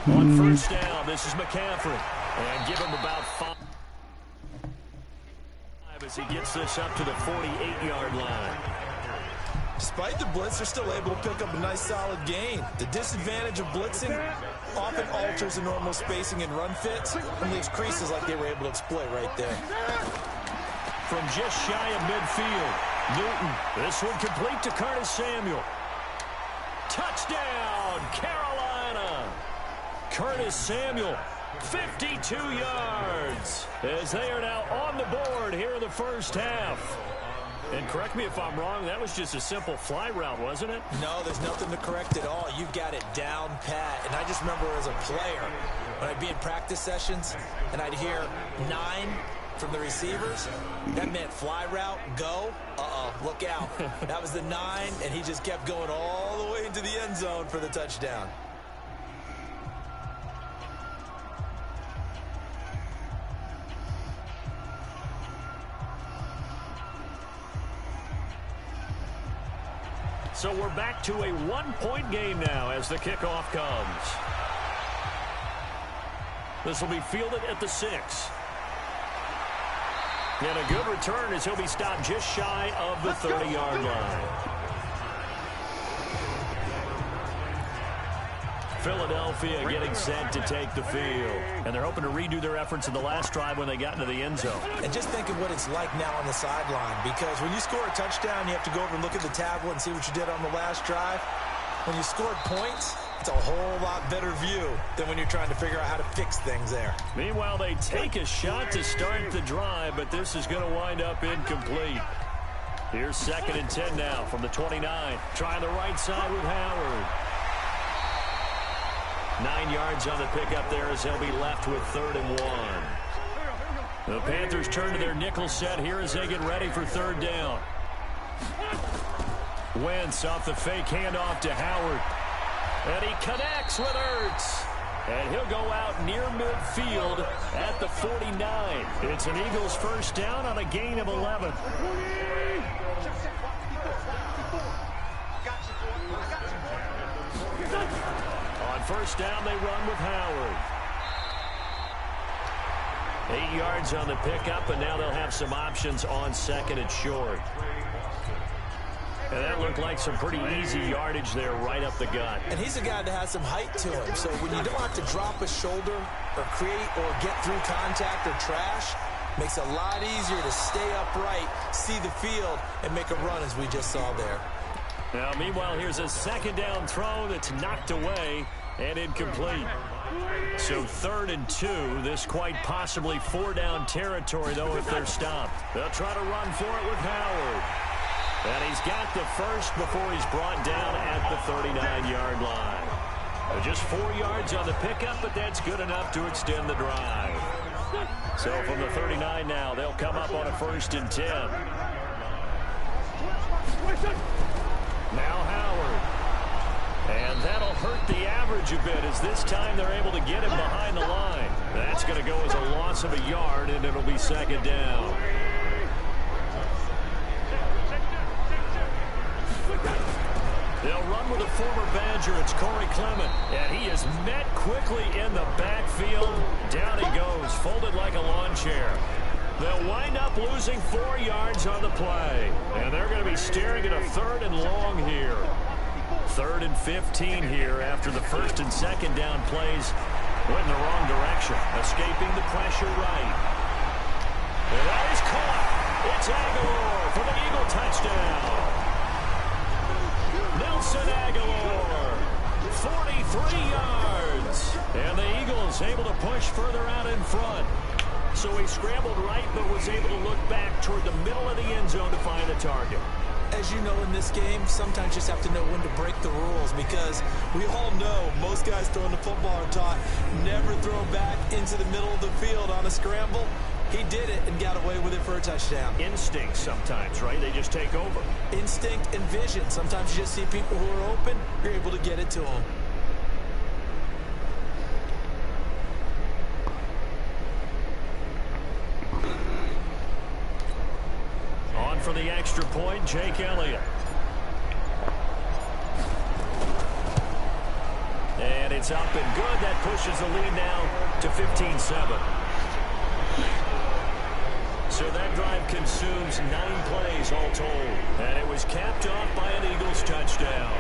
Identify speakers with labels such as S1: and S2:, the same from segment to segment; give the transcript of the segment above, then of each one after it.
S1: On first down, this is McCaffrey. And give him about 5 as he gets this up to the 48-yard line.
S2: Despite the blitz, they're still able to pick up a nice solid gain. The disadvantage of blitzing often alters the normal spacing and run fits and leaves creases like they were able to exploit right there.
S1: From just shy of midfield, Newton. This one complete to Curtis Samuel. Touchdown, Carolina. Curtis Samuel, 52 yards, as they are now on the board here in the first half. And correct me if I'm wrong, that was just a simple fly route, wasn't it?
S2: No, there's nothing to correct at all. You've got it down pat. And I just remember as a player, when I'd be in practice sessions and I'd hear 9 from the receivers, that meant fly route, go, look out. That was the 9, and he just kept going all the way into the end zone for the touchdown.
S1: So we're back to a 1-point game now as the kickoff comes. This will be fielded at the 6. And a good return as he'll be stopped just shy of the 30-yard line. Philadelphia getting set to take the field. And they're hoping to redo their efforts in the last drive when they got into the end zone.
S2: And just think of what it's like now on the sideline. Because when you score a touchdown, you have to go over and look at the tablet and see what you did on the last drive. When you scored points, it's a whole lot better view than when you're trying to figure out how to fix things there.
S1: Meanwhile, they take a shot to start the drive, but this is going to wind up incomplete. Here's 2nd and 10 now from the 29. Trying the right side with Howard. 9 yards on the pickup there as they'll be left with 3rd and 1. The Panthers turn to their nickel set here as they get ready for 3rd down. Wentz off the fake handoff to Howard. And he connects with Ertz. And he'll go out near midfield at the 49. It's an Eagles first down on a gain of 11. On first down, they run with Howard. 8 yards on the pickup, and now they'll have some options on 2nd and short. And that looked like some pretty easy yardage there right up the gut.
S2: And he's a guy that has some height to him. So when you don't have to drop a shoulder or create or get through contact or trash, makes it a lot easier to stay upright, see the field, and make a run as we just saw there.
S1: Now, meanwhile, here's a 2nd down throw that's knocked away and incomplete. So 3rd and 2. This quite possibly 4-down territory, though, if they're stopped. They'll try to run for it with Howard. And he's got the first before he's brought down at the 39-yard line. Just 4 yards on the pickup, but that's good enough to extend the drive. So from the 39 now, they'll come up on a 1st and 10. Now Howard. And that'll hurt the average a bit as this time they're able to get him behind the line. That's going to go as a loss of a yard, and it'll be 2nd down. They'll run with a former Badger. It's Corey Clement. And he is met quickly in the backfield. Down he goes, folded like a lawn chair. They'll wind up losing 4 yards on the play. And they're going to be staring at a 3rd and long here. 3rd and 15 here after the 1st and 2nd down plays went in the wrong direction. Escaping the pressure right. And that is caught. It's Aguilar for the Eagle touchdown. Nelson Aguilar, 43 yards. And the Eagles able to push further out in front. So he scrambled right, but was able to look back toward the middle of the end zone to find the target.
S2: As you know, in this game, sometimes you just have to know when to break the rules, because we all know most guys throwing the football are taught never throw back into the middle of the field on a scramble. He did it and got away with it for a touchdown.
S1: Instinct sometimes, right? They just take over.
S2: Instinct and vision. Sometimes you just see people who are open, you're able to get it to them.
S1: On for the extra point, Jake Elliott. It's up and good. That pushes the lead now to 15-7. So that drive consumes 9 plays all told. And it was capped off by an Eagles touchdown.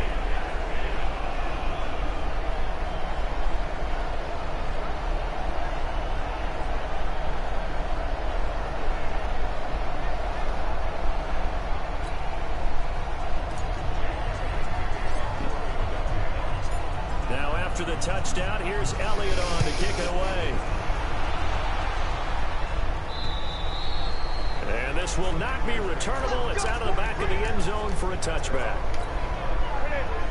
S1: Now after the touchdown, here's Elliott on to kick it away. And this will not be returnable. It's out of the back of the end zone for a touchback.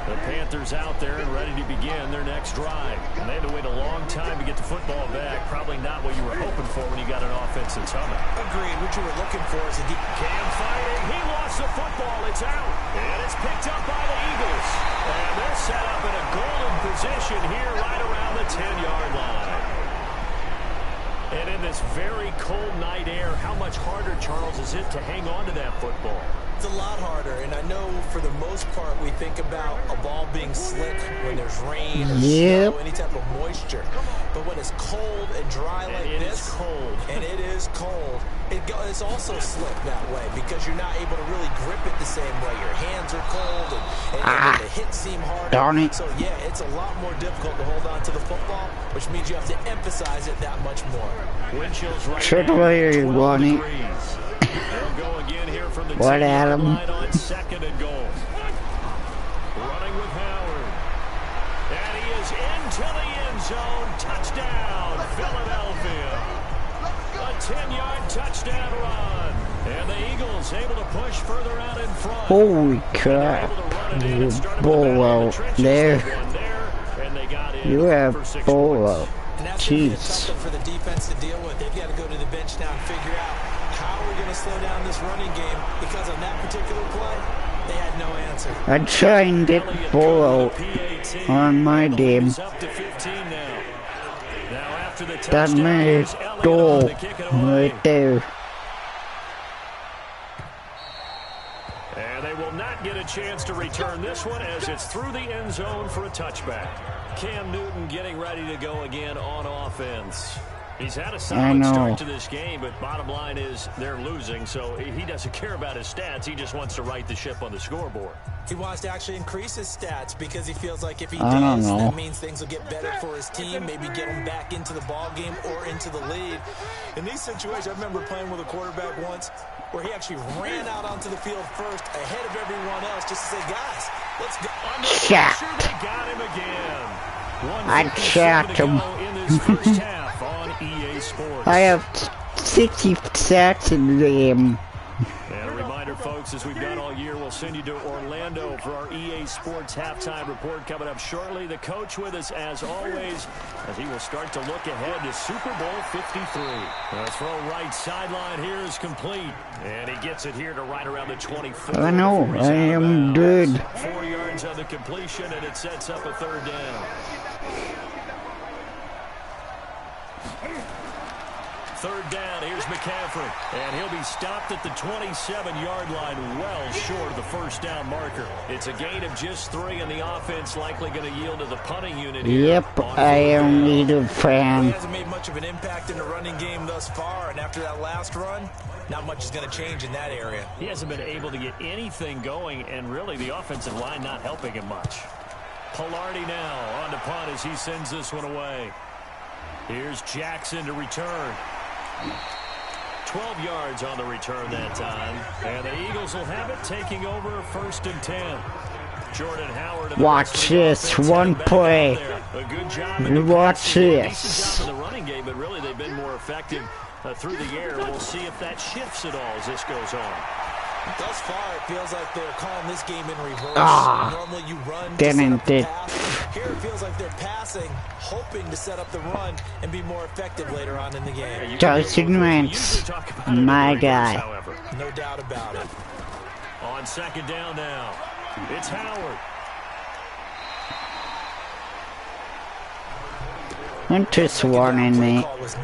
S1: The Panthers out there and ready to begin their next drive. And they had to wait a long time to get the football back. Probably not what you were hoping for when you got an offense that's humming.
S2: Agreed. What you were looking for is a deep...
S1: Cam fighting. He lost the football. It's out. And it's picked up by the Eagles. And they're set up in a golden position here right around the 10-yard line. And in this very cold night air, how much harder, Charles, is it to hang on to that football?
S2: It's a lot harder, and I know for the most part we think about a ball being slick when there's rain or snow, any type of moisture. But when it's cold and dry like this, and it is cold, it's also slick that way because you're not able to really grip it the same way. Your hands are cold, and the hits seem harder.
S3: Darn it.
S2: So, yeah, it's a lot more difficult to hold on to the football, which means you have to emphasize it that much more.
S1: Wind chills right
S3: Should
S1: now,
S3: we
S1: 12 degrees. They'll go again here from the 10-yard line on second and goal. Running with Howard. And he is into the end zone. Touchdown, Philadelphia. A 10-yard touchdown run. And the Eagles able to push further out in front.
S3: Holy crap. Bolo there. You have Bolo.
S2: And that's going to be a tough
S3: Jeez.
S2: one for the defense to deal with. They've got to go to the bench now and figure out how we're going to slow down this running game, because on that particular play, they had no answer.
S3: I try and get Bolo on my team. That's my goal right there.
S1: And they will not get a chance to return this one as it's through the end zone for a touchback. Cam Newton getting ready to go again on offense. He's had a solid start to this game, but bottom line is they're losing, so he doesn't care about his stats. He just wants to right the ship on the scoreboard.
S2: He wants to actually increase his stats because he feels like if he does, that means things will get better for his team, maybe get him back into the ball game or into the lead. In these situations, I remember playing with a quarterback once where he actually ran out onto the field first ahead of everyone else just to say, guys, let's go. Under pressure, they got him again.
S3: I checked him.
S1: In this first half on EA Sports.
S3: I have 60 sacks in the game.
S1: And a reminder, folks, as we've done all year, we'll send you to Orlando for our EA Sports halftime report coming up shortly. The coach with us, as always, as he will start to look ahead to Super Bowl 53. The throw right sideline here is complete. And he gets it here to right around the 24.
S3: I know, I am good.
S1: 4 yards on the completion, and it sets up a third down. Third down, here's McCaffrey, and he'll be stopped at the 27-yard line, well short of the first down marker. It's a gain of just 3, and the offense likely going to yield to the punting unit here.
S3: Yep, I am a fan.
S2: He hasn't made much of an impact in the running game thus far, and after that last run, not much is going to change in that area.
S1: He hasn't been able to get anything going, and really the offensive line not helping him much. Pilardi now on to punt as he sends this one away. Here's Jackson to return. 12 yards on the return that time. And the Eagles will have it, taking over 1st and 10. Jordan Howard.
S3: Watch this, one play.
S1: A good job.
S3: Watch this.
S1: Decent job in the running game, but really they've been more effective through the air. We'll see if that shifts at all as this goes on.
S2: Thus far, it feels like they're calling this game in reverse. Normally you run to set up the pass. Here it feels like they're passing, hoping to set up the run and be more effective later on in the game.
S3: Carson Wentz, my guy.
S1: However.
S2: No doubt about it.
S1: On second down now, it's Howard.
S3: Interest-warning me. Almost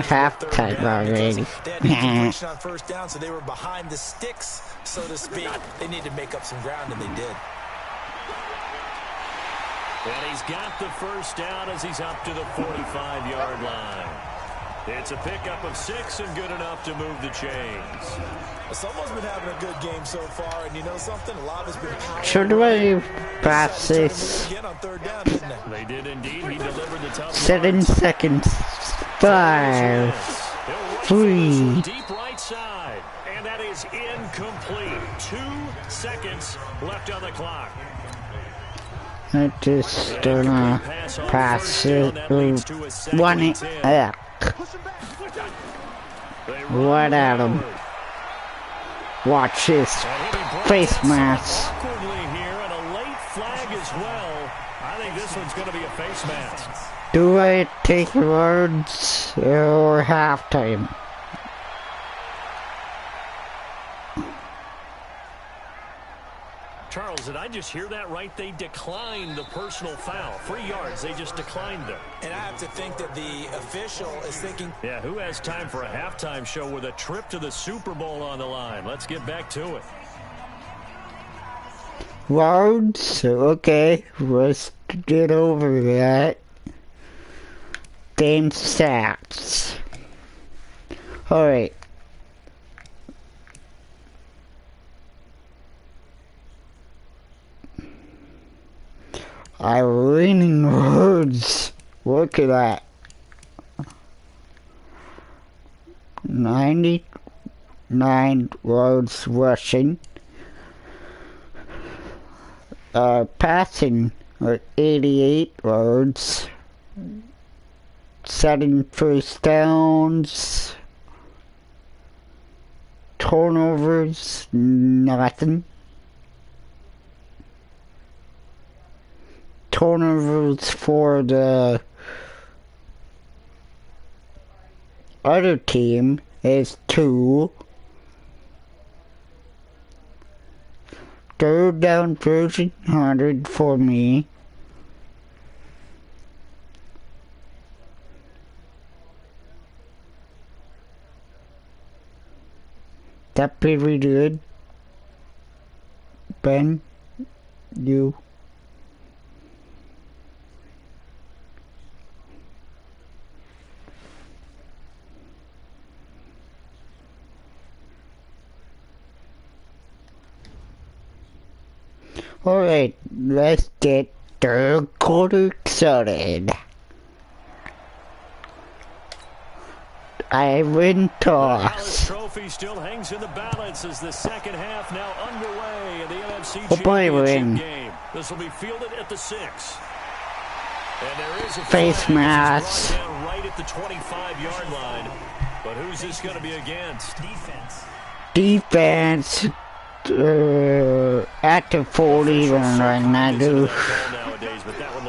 S3: half-time already.
S2: They had to on first down, so they were behind the sticks, so to speak. They need to make up some ground, and they did.
S1: And he's got the first down as he's up to the 45-yard line. It's a pickup of 6 and good enough to move the chains.
S2: Someone's been having a good game so far, and you know something? A lot has been power.
S3: Should we pass this?
S1: They did indeed. He delivered the tough
S3: 7 seconds. 5, 3.
S1: Deep right side, and that is incomplete. 2 seconds left on the clock.
S3: I just gonna pass it. One. What at him? Watch his face mask.
S1: Here and a late flag as well. I think this one's going to be a face mask.
S3: Do I take words or halftime?
S1: Charles, did I just hear that right? They declined the personal foul. 3 yards, they just declined them.
S2: And I have to think that the official is thinking...
S1: Yeah, who has time for a halftime show with a trip to the Super Bowl on the line? Let's get back to it.
S3: Words? Okay, let's get over that. Game stats. Alright. I'm winning words. Look at that. 99 words rushing. Passing 88 words. 7 first downs. Turnovers, nothing. Turnovers for the other team is 2. Third down version 100 for me. That pretty good. Ben, you. Alright, let's get third quarter started. I win toss.
S1: Trophy still hangs in the balance as the second half now underway in the NFC
S3: Championship
S1: game. This will be fielded at the 6. And there is a
S3: face mask
S1: right at the 25-yard line. But who's this going to be against?
S3: Defense. At the 40 right now, dude.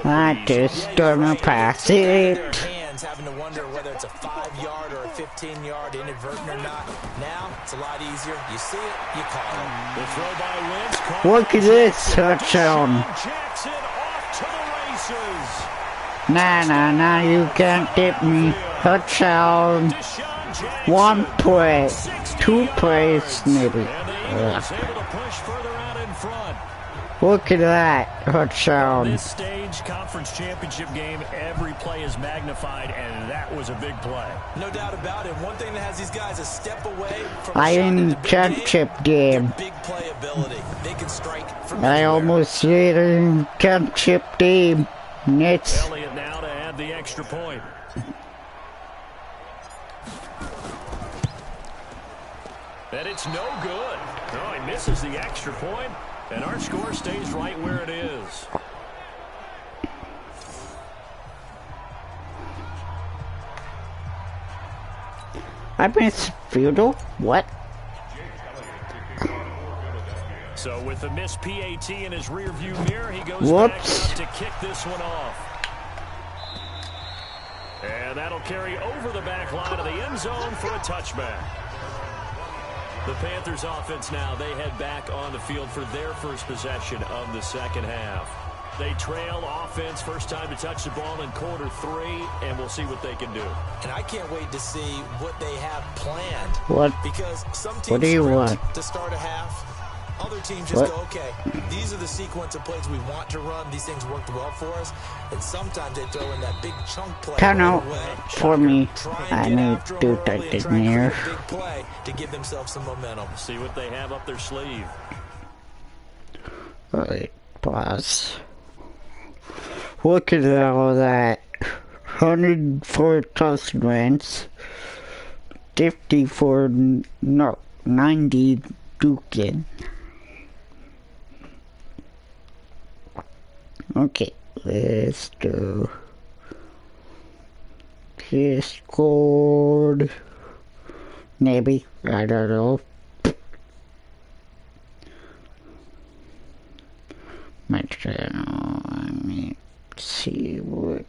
S3: I just gonna pass it.
S2: Having to wonder whether it's a 5-yard or a 15-yard inadvertent or not. Now it's a lot easier. You see it, you call it.
S1: The throw by Wentz.
S3: Look at this touchdown. Nah, you can't get me. Touchdown. 1 play, 2 plays, maybe. Look at that touchdown.
S1: This stage, conference championship game, every play is magnified, and that was a big play.
S2: No doubt about it. One thing that has these guys a step away from
S3: championship game.
S2: Big play ability. They can strike from
S3: I almost said in championship game. It's
S1: Elliott now to add the extra point. And it's no good. Oh, he misses the extra point, and our score stays right where it is.
S3: I missed field goal? What?
S1: So with the missed PAT in his rearview mirror, he goes back out to kick this one off. And that'll carry over the back line of the end zone for a touchback. The Panthers offense now, they head back on the field for their first possession of the second half. They trail offense, first time to touch the ball in quarter 3, and we'll see what they can do.
S2: And I can't wait to see what they have planned.
S3: What?
S2: Because some teams
S3: what do you want
S2: to start a half, Other teams just go, okay, these are the sequence of plays we want to run. These things worked well for us. And sometimes they throw in that big chunk play
S3: Turn
S2: right
S3: out
S2: away.
S3: for me.
S2: I
S3: need to do that
S2: and
S3: in
S2: try and
S3: here.
S2: create a big play to give themselves some momentum.
S1: See what they have up their sleeve.
S3: Alright, pause. Look at all that. 104 touchdowns. 54, no, 90 Dukin. Okay, let's do Discord. Maybe, I don't know. My channel, let me see what.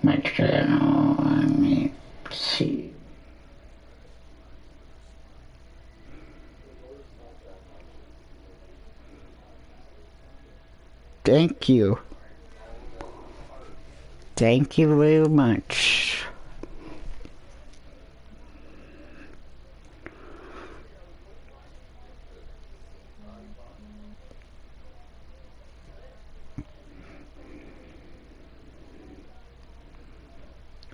S3: My channel, let me see. Thank you. Thank you very much.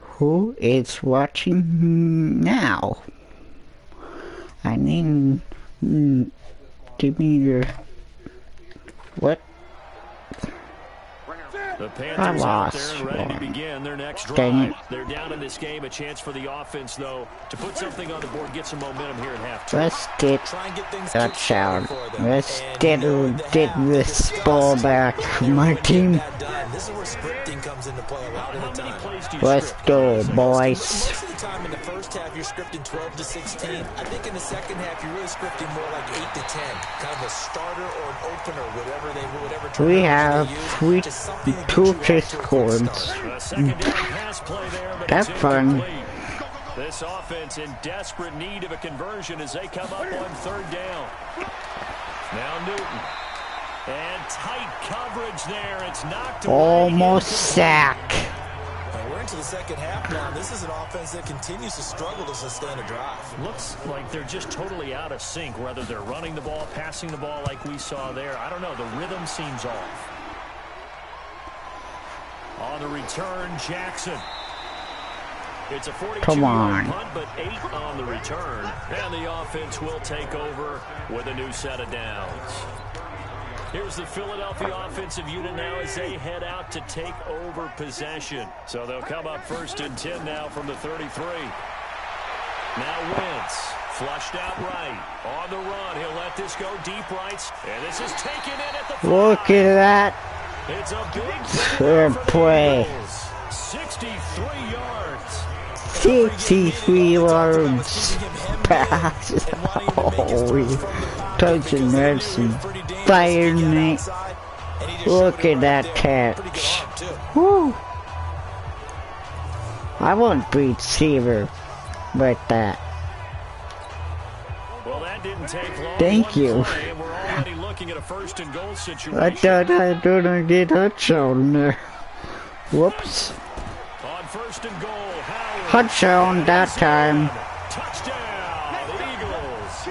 S3: Who is watching now? I mean, give me your... What?
S1: The Panthers out there and ready to begin their next drive. They're down in this game. A chance for the offense, though, to put something on the board, get some momentum here at halftime.
S3: Let's get that sound. Let's get this ball back. My team.
S2: This is where scripting comes into play a lot of the time.
S3: Let's go, boys.
S2: Most of the time in the first half, you're scripting 12 to 16. I think in the second half, you're really scripting more like 8 to 10. Kind of a starter or an opener, whatever.
S3: We have two Discords. That's fun.
S1: This offense in desperate need of a conversion as they come up on third down. Now Newton. And tight coverage there. It's knocked away.
S3: Almost sack.
S2: We're into the second half now. This is an offense that continues to struggle to sustain a drive.
S1: Looks like they're just totally out of sync, whether they're running the ball, passing the ball like we saw there. I don't know. The rhythm seems off. On the return, Jackson. It's a 42-yard punt, but 8 on the return. And the offense will take over with a new set of downs. Here's the Philadelphia offensive unit now as they head out to take over possession. So they'll come up 1st and 10 now from the 33. Now Wentz, flushed out right. On the run, he'll let this go deep right. And this is taken in at the 5.
S3: Look at that.
S1: It's a big
S3: play.
S1: 63 yards.
S3: 63 yards. Pass. Holy. Touching Nelson. Firing it. Look at that catch. Woo. I want to be receiver like that.
S1: Well, that didn't take long.
S3: Thank you.
S1: And we're already looking at a 1st and goal situation.
S3: I thought I didn't get a touchdown there. Whoops.
S1: On 1st and goal, Howard.
S3: Touchdown that time.
S1: Touchdown, Eagles.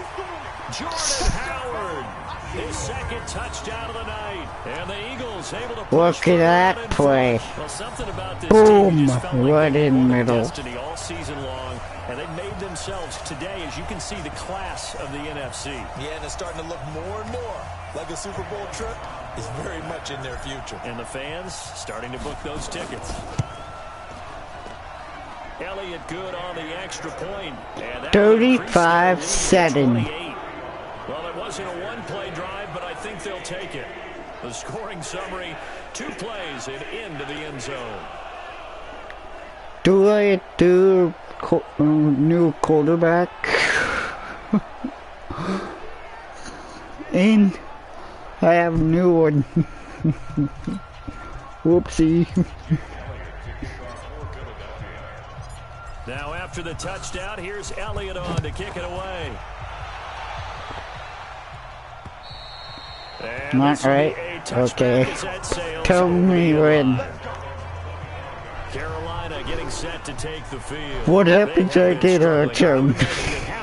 S1: Jordan Howard, his 2nd touchdown of the night. And the Eagles able to
S3: Look at that play.
S1: Well, something about this
S3: Boom.
S1: team just felt like
S3: Right
S1: they
S3: in
S1: were on
S3: middle.
S1: destiny all season long. And they've made themselves today, as you can see, the class of the NFC.
S2: Yeah, and it's starting to look more and more like a Super Bowl trip is very much in their future.
S1: And the fans starting to book those tickets. Elliott good on the extra point.
S3: 35-7.
S1: Well, it wasn't a one-play drive, but I think they'll take it. The scoring summary, 2 plays and into the end zone.
S3: Do I do new quarterback? And I have a new one. Whoopsie.
S1: Now after the touchdown, here's Elliott on to kick it away. And
S3: Not right. Okay. Tell me when.
S1: Carolina getting set to take the field.
S3: What happens I did a turn?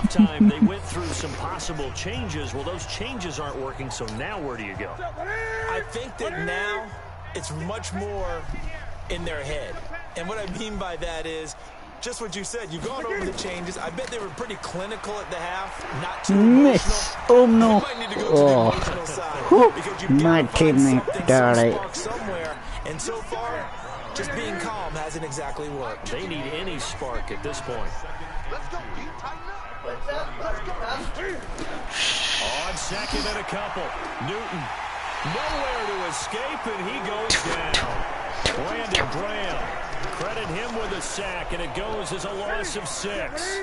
S1: halftime, they went through some possible changes. Well, those changes aren't working, so now where do you go?
S2: I think that now it's much more in their head. And what I mean by that is just what you said. You've gone over the changes. I bet they were pretty clinical at the half, not too
S3: Miss.
S2: emotional.
S3: Oh, no.
S2: You might need to go to the emotional side because you've
S3: My
S2: got to find
S3: teammate got it.
S2: spark somewhere. And so far, just being calm hasn't exactly worked.
S1: They need any spark at this point. On second and a couple. Newton nowhere to escape, and he goes down. Brandon Graham. Credit him with a sack, and it goes as a loss of 6.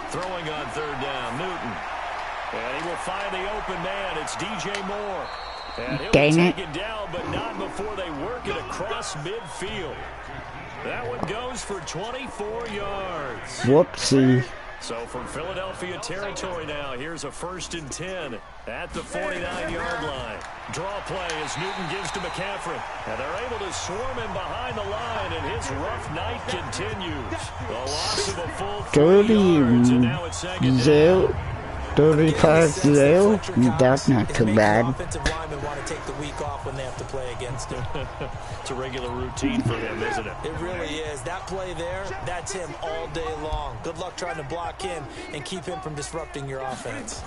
S1: Throwing on third down, Newton. And he will find the open man. It's DJ Moore. And he'll be taken down, but not before they work it across midfield. That one goes for 24 yards.
S3: Whoopsie.
S1: So from Philadelphia territory now, here's a 1st and 10 at the 49-yard line. Draw play as Newton gives to McCaffrey. And they're able to swarm him behind the line, and his rough night continues. The loss of a full 3 yards, and now it's 2nd down.
S3: 35-0. That's not too bad.
S2: Offensive linemen want to take the week off when they have to play against him.
S1: It's a regular routine for him, isn't it?
S2: It really is. That play there, that's him all day long. Good luck trying to block him and keep him from disrupting your offense.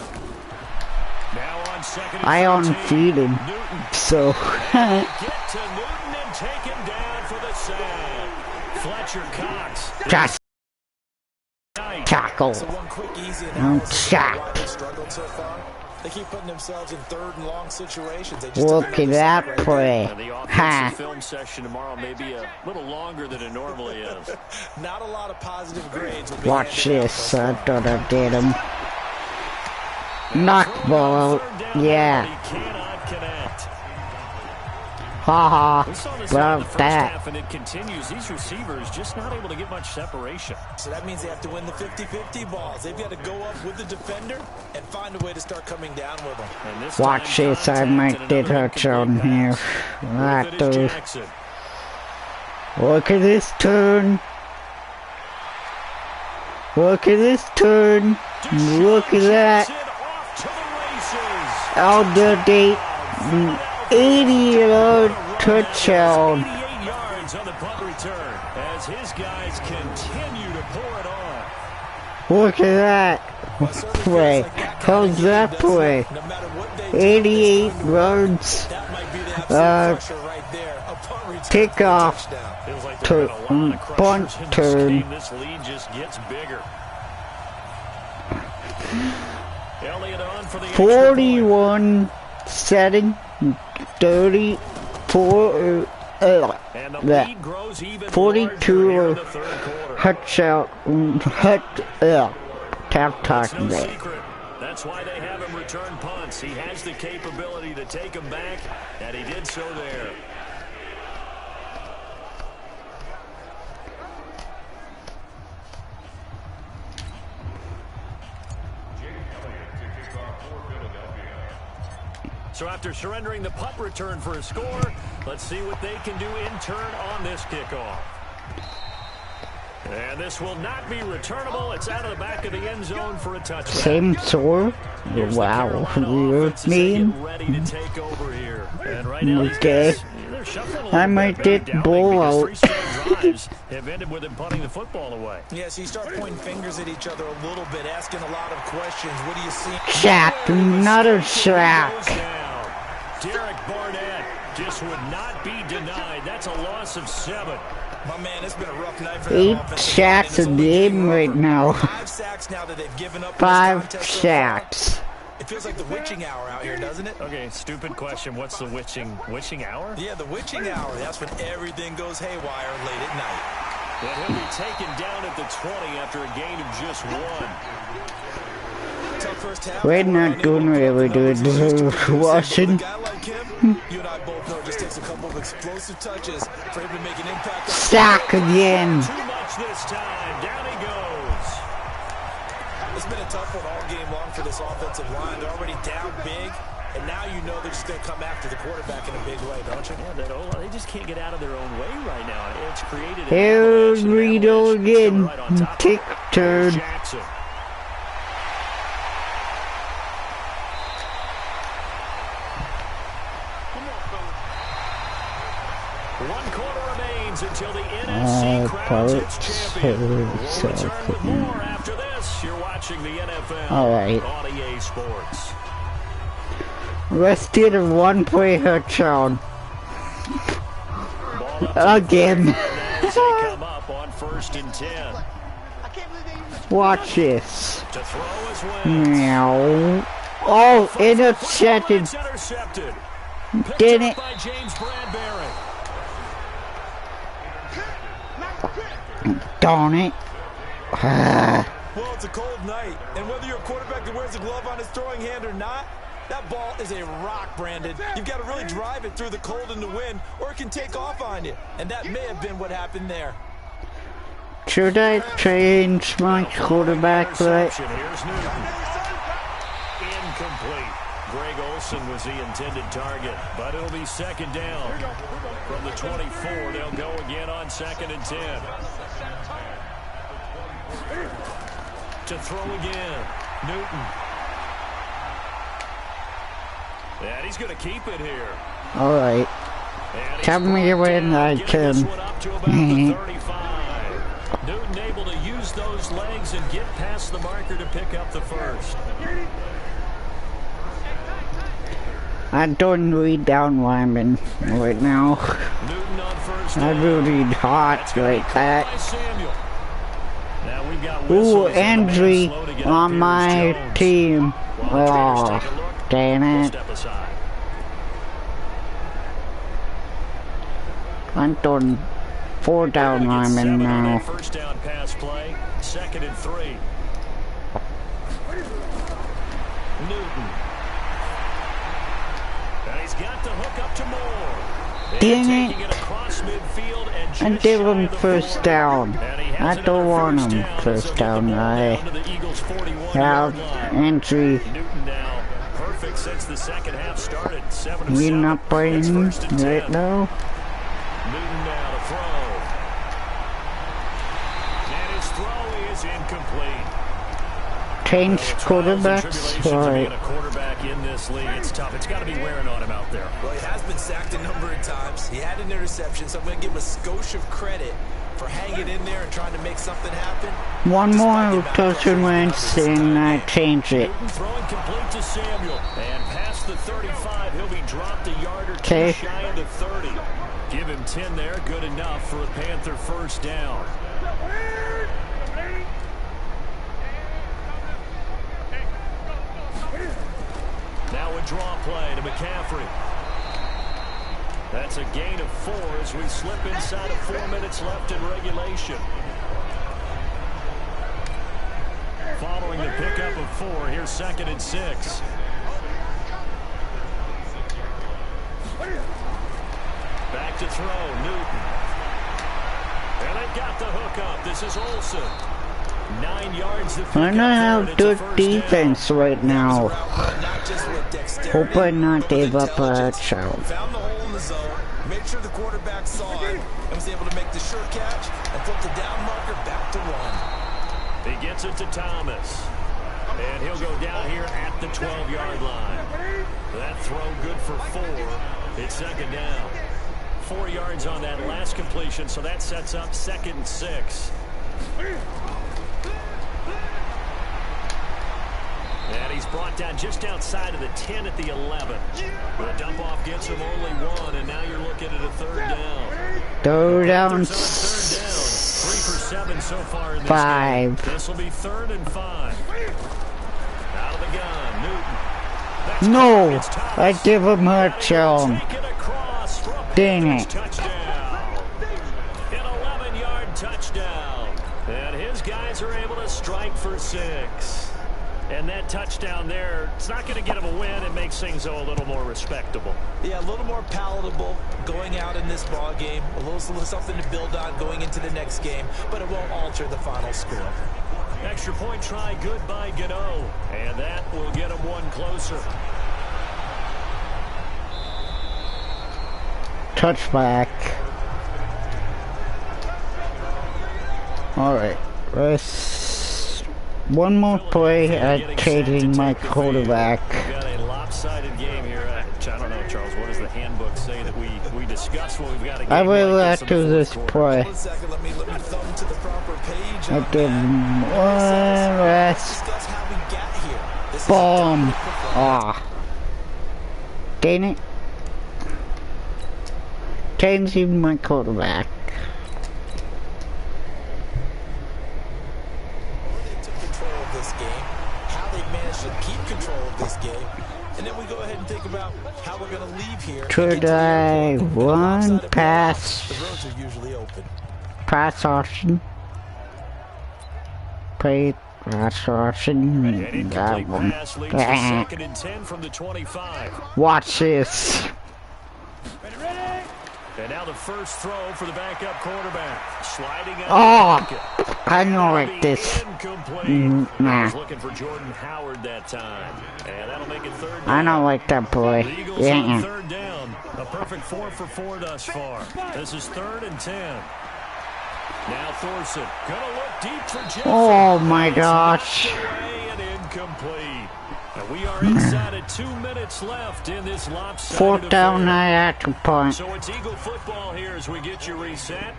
S1: Now on 2nd and
S3: I
S1: 13,
S3: unfeeded.
S1: Newton.
S3: So.
S1: Get to Newton and take him down for the sack. Fletcher Cox.
S3: Just tackle.
S2: So one quick, easy analysis
S3: Sack.
S2: of why they struggled so far. They keep putting themselves in 3rd and long situations. They just
S3: Look at that play.
S1: And the offensive
S3: Ha.
S1: film session tomorrow may be a little longer than it normally is.
S2: Not a lot of positive grades. will be
S3: Watch
S2: handed out
S3: this.
S2: so
S3: I
S2: far.
S3: thought I did him. Knockball out. Yeah.
S1: He cannot connect.
S3: Haha.
S1: We saw this in the
S3: About
S1: first
S3: that.
S1: half, and it continues. These receivers just not able to get much separation.
S2: So that means they have to win the 50-50 balls. They've got to go up with the defender and find a way to start coming down with them.
S1: And this
S3: Watch
S1: time,
S3: this. I
S1: contact
S3: might
S1: and
S3: get
S1: another
S3: touchdown
S1: incomplete
S3: here.
S1: pass.
S3: Right
S1: With it is
S3: there.
S1: Jackson.
S3: Look at this turn. Look at this turn. Look at that. Out the date. 80-yard touchdown.
S1: 88 yards on the punt return as his guys continue to pour it on.
S3: Look at that play. How's that play? 88 yards. Kickoff
S1: Feels like
S3: to
S1: they've got a lot of
S3: punt
S1: crushers in this
S3: turn.
S1: game. This lead just gets bigger. Elliott on for the extra point.
S3: 41 setting 34
S1: And the lead grows even
S3: 42
S1: larger here in the third quarter.
S3: tap
S1: It's no
S3: there.
S1: secret. That's why they have him return punts. He has the capability to take them back, and he did so there. So after surrendering the punt return for a score, let's see what they can do in turn on this kickoff. And this will not be returnable. It's out of the back of the end zone for a touchdown.
S3: Same score?
S1: Here's the
S3: Wow,
S1: Carolina
S3: weird
S1: offense as they
S3: name.
S1: get ready to take over here. And right now, these
S3: Okay.
S1: guys, they're shuffling a little
S3: I
S1: bit.
S3: might
S1: Very
S3: get
S1: doubting
S3: ball
S1: because
S3: out.
S1: 3 straight drives have ended with him punting the football away.
S2: Yeah, so you start pointing fingers at each other a little bit, asking a lot of questions. What do you see?
S3: Sack, another sack.
S1: Goes down. Derek Barnett just would not be denied. That's a loss of 7.
S2: My man, it's been a rough night for that
S3: 8
S2: offensive
S3: sacks a
S2: line, and it's only
S3: game
S2: getting
S3: right
S2: rougher.
S3: now.
S2: 5 sacks now that they've given up in this
S3: 5
S2: contest so far.
S3: sacks.
S2: It feels like the witching hour out here, doesn't it?
S1: Okay, stupid question. What's the witching hour?
S2: Yeah, the witching hour. That's when everything goes haywire late at night.
S1: And he'll be taken down at the 20 after a gain of just 1.
S2: Tough first half.
S3: We're not doing really good. Watching.
S2: A guy like him, you and I both know, it just takes a couple of explosive touches for him to make an impact.
S3: Sack again.
S1: Too much this time. Down he goes.
S2: It's been a tough one all game long for this offensive line. They're already down big, and now you know they're just going to come after the quarterback in a big way, don't you?
S1: Yeah, they just can't get out of their own way right now. It's created.
S3: Here we go again. Kick turn.
S1: Jackson. One quarter remains until the NFC crowns its champion. We'll return with more after this. You're watching the NFL on EA Sports.
S3: Let's get a 1-play touchdown. Again.
S1: Come up on 1st and 10.
S3: Watch this.
S1: To throw as well.
S3: Meow. Oh, intercepted. Did it?
S1: By James Bradbury.
S3: Darn it.
S2: Well, it's a cold night, and whether you're a quarterback that wears a glove on his throwing hand or not, that ball is a rock, Brandon. You've got to really drive it through the cold and the wind, or it can take off on you. And that may have been what happened there.
S3: Should I change my quarterback play?
S1: Incomplete. Greg Olsen was the intended target, but it'll be 2nd down. From the 24, they'll go again on 2nd and 10. To throw again, Newton. And he's going to keep it here.
S3: All right. Tell me when I can.
S1: Newton able to use those legs and get past the marker to pick up the first.
S3: I don't read down linemen right now.
S1: Newton on 1st
S3: I really hot like that.
S1: Now we've got
S3: Ooh, injury on my team. Oh, damn it. I'm doing 4 down linemen now.
S1: 1st down pass play, 2nd and 3. Newton. And he's got the hook up to Moore.
S3: Dang it. And give him 1st down. I don't want him 1st down. I have injury.
S1: Newton now perfect since the 2nd half started. 7 of 7.
S3: You're not playing right now?
S1: Newton now to throw. And his throw is incomplete.
S3: Change quarterbacks? Alright.
S1: A quarterback in this league, it's tough. It's got to be wearing on him out there.
S2: Well, he has been sacked a number of times. He had an interception, so I'm going to give him a skosh of credit for hanging in there and trying to make something happen.
S3: One more touchdown wins and I change it.
S1: Newton throwing complete to Samuel. And past the 35, he'll be dropped a yard or two shy of the 30. Give him 10 there, good enough for a Panther 1st down. Now a draw play to McCaffrey. That's a gain of 4 as we slip inside of 4 minutes left in regulation. Following the pickup of 4, here's 2nd and 6. Back to throw, Newton. And they've got the hook up. This is Olsen. 9 yards.
S3: I don't have good defense right now. Hope I not give up a touchdown.
S2: Found the hole in the zone, made sure the quarterback saw it, and was able to make the sure catch and flip the down marker back to 1.
S1: He gets it to Thomas. And he'll go down here at the 12-yard line. That throw good for 4. It's 2nd down. 4 yards on that last completion, so that sets up 2nd and 6. And he's brought down just outside of the 10 at the 11. The dump-off gets him only 1, and now you're looking at a 3rd down.
S3: 3rd down.
S1: 3 for 7 so far in this
S3: 5.
S1: game. This will be 3rd and 5. Out of the gun, Newton. That's
S3: no, I give him a touchdown. Dang it.
S1: Touchdown. An 11-yard touchdown. And his guys are able to strike for 6. And that touchdown there, it's not going to get him a win. It makes things, though, a little more respectable.
S2: Yeah, a little more palatable going out in this ball game. A little something to build on going into the next game, but it won't alter the final score.
S1: Extra point try, good by Gano. And that will get him 1 closer.
S3: touchback. Alright, let's one more play at changing my quarterback.
S1: We've got a lopsided game here. I don't know, Charles, what does the handbook say that we discuss when we've got a game
S3: I will
S1: like this
S3: after this play.
S2: 1 second, let me thumb to the proper page.
S3: I did one last
S2: Discuss how we got here. This is
S3: bomb. Ah. Dang it. Changing my quarterback.
S2: They took control of this game, how they managed to keep control of this game, and then we go ahead and think about how we're going to leave here.
S3: Should I run pass?
S2: The roads are usually open.
S3: Pass option. Play pass option.
S1: An
S3: That
S1: incomplete
S3: one.
S1: pass leads to 2nd and 10 from the 25.
S3: Watch this.
S1: And now the first throw for the backup quarterback. Sliding out
S3: Oh,
S1: of the pocket.
S3: I know like this.
S1: Incomplete.
S3: Nah.
S1: Was looking for Jordan Howard that time. And that'll make it 3rd down.
S3: I don't like that play.
S1: The Eagles on
S3: Yeah.
S1: 3rd down. A perfect 4 for 4 thus far. This is 3rd and 10. Now Thorson gonna look deep for Jeffrey.
S3: Oh my gosh.
S1: Away and incomplete. And we are inside of 2 minutes left in this lopsided
S3: 4th down,
S1: affair.
S3: I had to punt.
S1: So it's Eagle football here as we get you reset.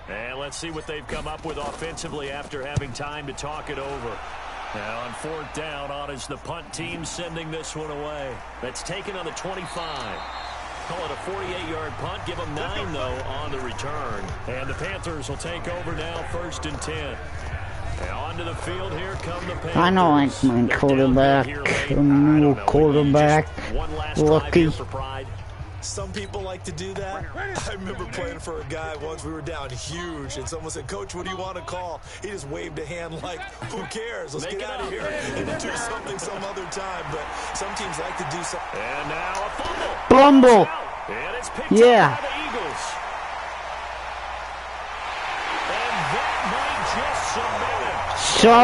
S1: And let's see what they've come up with offensively after having time to talk it over. Now on 4th down, on is the punt team sending this one away. That's taken on the 25. Call it a 48-yard punt. Give them 9, though, on the return. And the Panthers will take over now, 1st and 10. And onto the field, here come the Panthers.
S3: I know like my quarterback. A new quarterback. Lucky.
S2: Some people like to do that. I remember playing for a guy once. We were down huge, and someone said, "Coach, what do you want to call?" He just waved a hand like, "Who cares? Let's get out of here and do something some other time." But some teams like to do something.
S1: And now a fumble.
S3: Fumble.
S1: And it's picked
S3: Yeah.
S1: up by the Eagles. And that might just submit it.
S3: So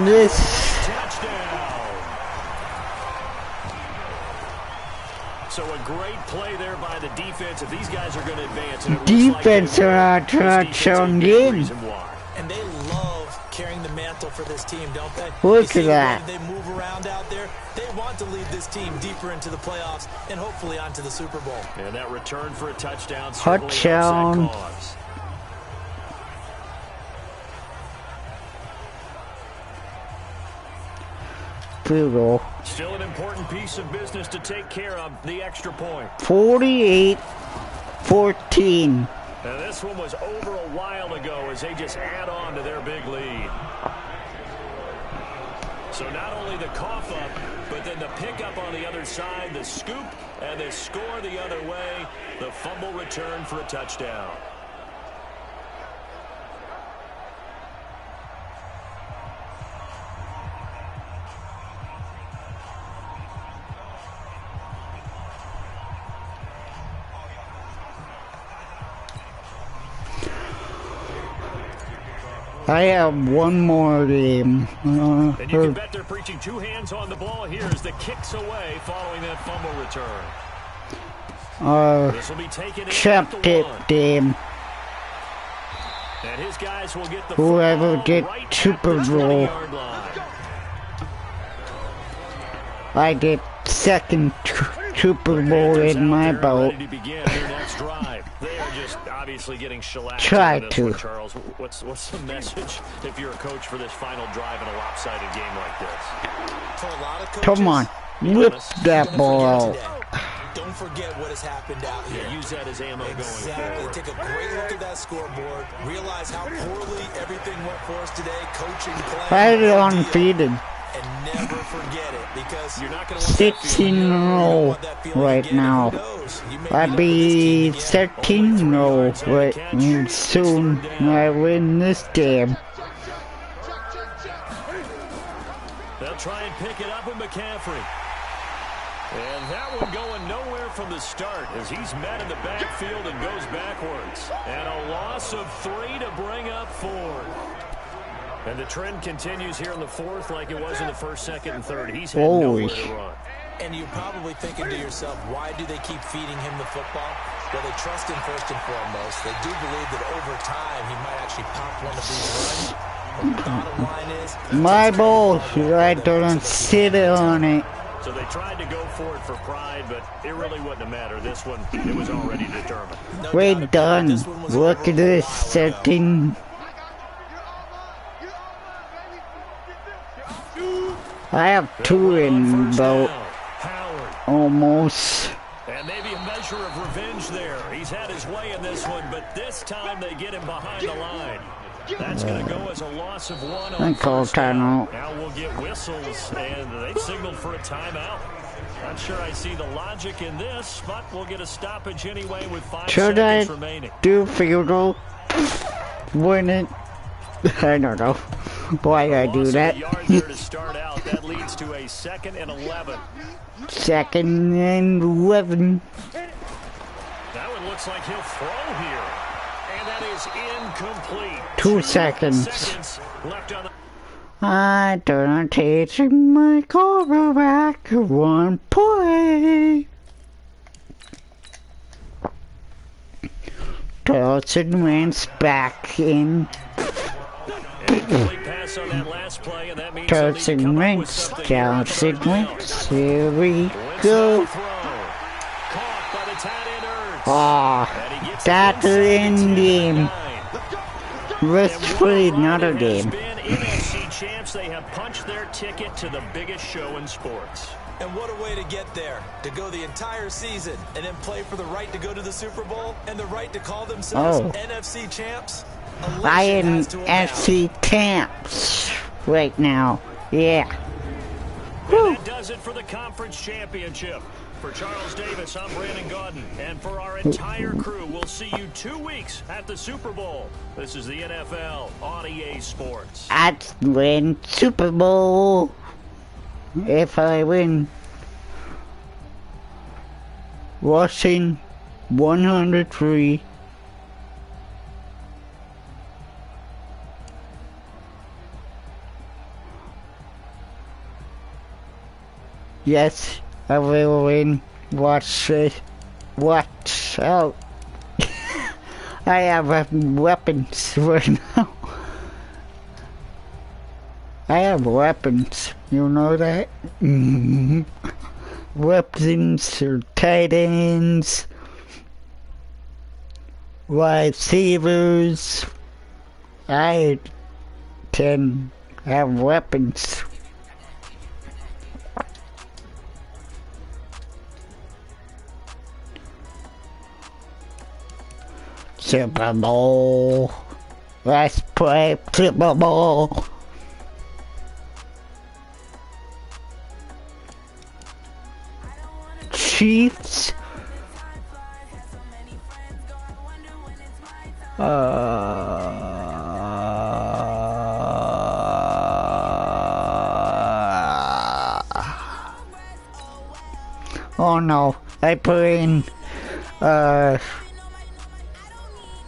S3: this.
S1: Touchdown. So a great play there by the defense. If these guys are going to advance, and it
S3: Defense
S1: looks like
S3: are
S1: they will, this
S3: touchdown
S1: defense is a big
S3: game.
S1: reason why.
S2: And they love carrying the mantle for this team, don't they?
S3: Look
S2: You
S3: at
S2: see
S3: that.
S2: the way they move around out there. They want to lead this team deeper into the playoffs and hopefully onto the Super Bowl.
S1: And that return for a touchdown certainly helps
S3: Touchdown.
S1: that cause.
S3: Field goal.
S1: Still an important piece of business to take care of, the extra point.
S3: 48-14.
S1: Now this one was over a while ago as they just add on to their big lead. So not only the cough up, but then the pickup on the other side, the scoop, and the score the other way, the fumble return for a touchdown.
S3: I have one more game.
S1: And you can bet they're preaching 2 hands on the ball here as the kicks away following that fumble return. This will be taken in
S3: Chap
S1: at the
S3: tip
S1: 1.
S3: game.
S1: And his guys will get the
S3: Whoever
S1: football
S3: get
S1: right
S3: Super
S1: at the
S3: Bowl.
S1: 20-yard line.
S3: I get second Super Bowl in my belt.
S1: Ready to begin their next drive. They are just obviously getting shellacked.
S3: Try
S1: in this
S3: to.
S1: one, Charles, what's the message if you're a coach for this final drive in a lopsided game like this?
S2: For a lot of coaches,
S3: Come on, whip that ball out.
S2: don't forget what has happened out here.
S1: Yeah, use that as ammo going
S2: Exactly.
S1: forward.
S2: Take a great look at that scoreboard. Realize how poorly everything went for us today. Coaching, playing,
S3: I undefeated.
S2: and never forget it because
S1: You're not going to
S3: 16-0 right now. I'd be 13-0 right soon. I win this game.
S1: They'll try and pick it up with McCaffrey. And that one going nowhere from the start as he's met in the backfield and goes backwards. And a loss of 3 to bring up 4. And the trend continues here in the 4th like it was in the 1st, 2nd, and 3rd. He's had nowhere to run.
S2: And you're probably thinking to yourself, why do they keep feeding him the football? Well, they trust him first and foremost. They do believe that over time he might actually pop one of these runs. But the bottom line is,
S3: my ball, I don't sit on it.
S1: So they tried to go for it for pride, but it really wouldn't have mattered. This one, it was already determined.
S3: We're done. Look at this setting. I have 2 in about almost.
S1: And maybe a measure of revenge there. He's had his way in this one, but this time they get him behind the line. That's going to go as a loss of 1 on first down. Now we'll get whistles, and they've signaled for a timeout. Not sure I see the logic in this, but we'll get a stoppage anyway with 5 seconds remaining.
S3: Do field goal? Win it? I don't know why I do that.
S1: To start out. That leads to a 2nd and 11.
S3: 2nd and 11.
S1: That one looks like he'll throw here. And that is incomplete.
S3: 2 seconds.
S1: Left on the
S3: I don't teach my quarterback 1 play. Carlson Wentz back in. Carlson Wentz, Carlson Wentz, here we go. Ah, that's an game. Let's play another game.
S1: NFC champs, they have punched their ticket to the biggest show in sports.
S2: And what a way to get there, to go the entire season and then play for the right to go to the Super Bowl and the right to call themselves NFC champs.
S3: I am NFC champs right now. Yeah.
S1: And that does it for the conference championship. For Charles Davis, I'm Brandon Gaudin. And for our entire crew, we'll see you 2 weeks at the Super Bowl. This is the NFL on EA Sports.
S3: I'd win Super Bowl if I win. Washington 103. Yes, I will win. Watch it. Watch out. I have weapons right now. I have weapons. You know that? Weapons or tight ends. Receivers. I can have weapons. Super Bowl. Let's play Super Bowl. Chiefs. Oh no, I put in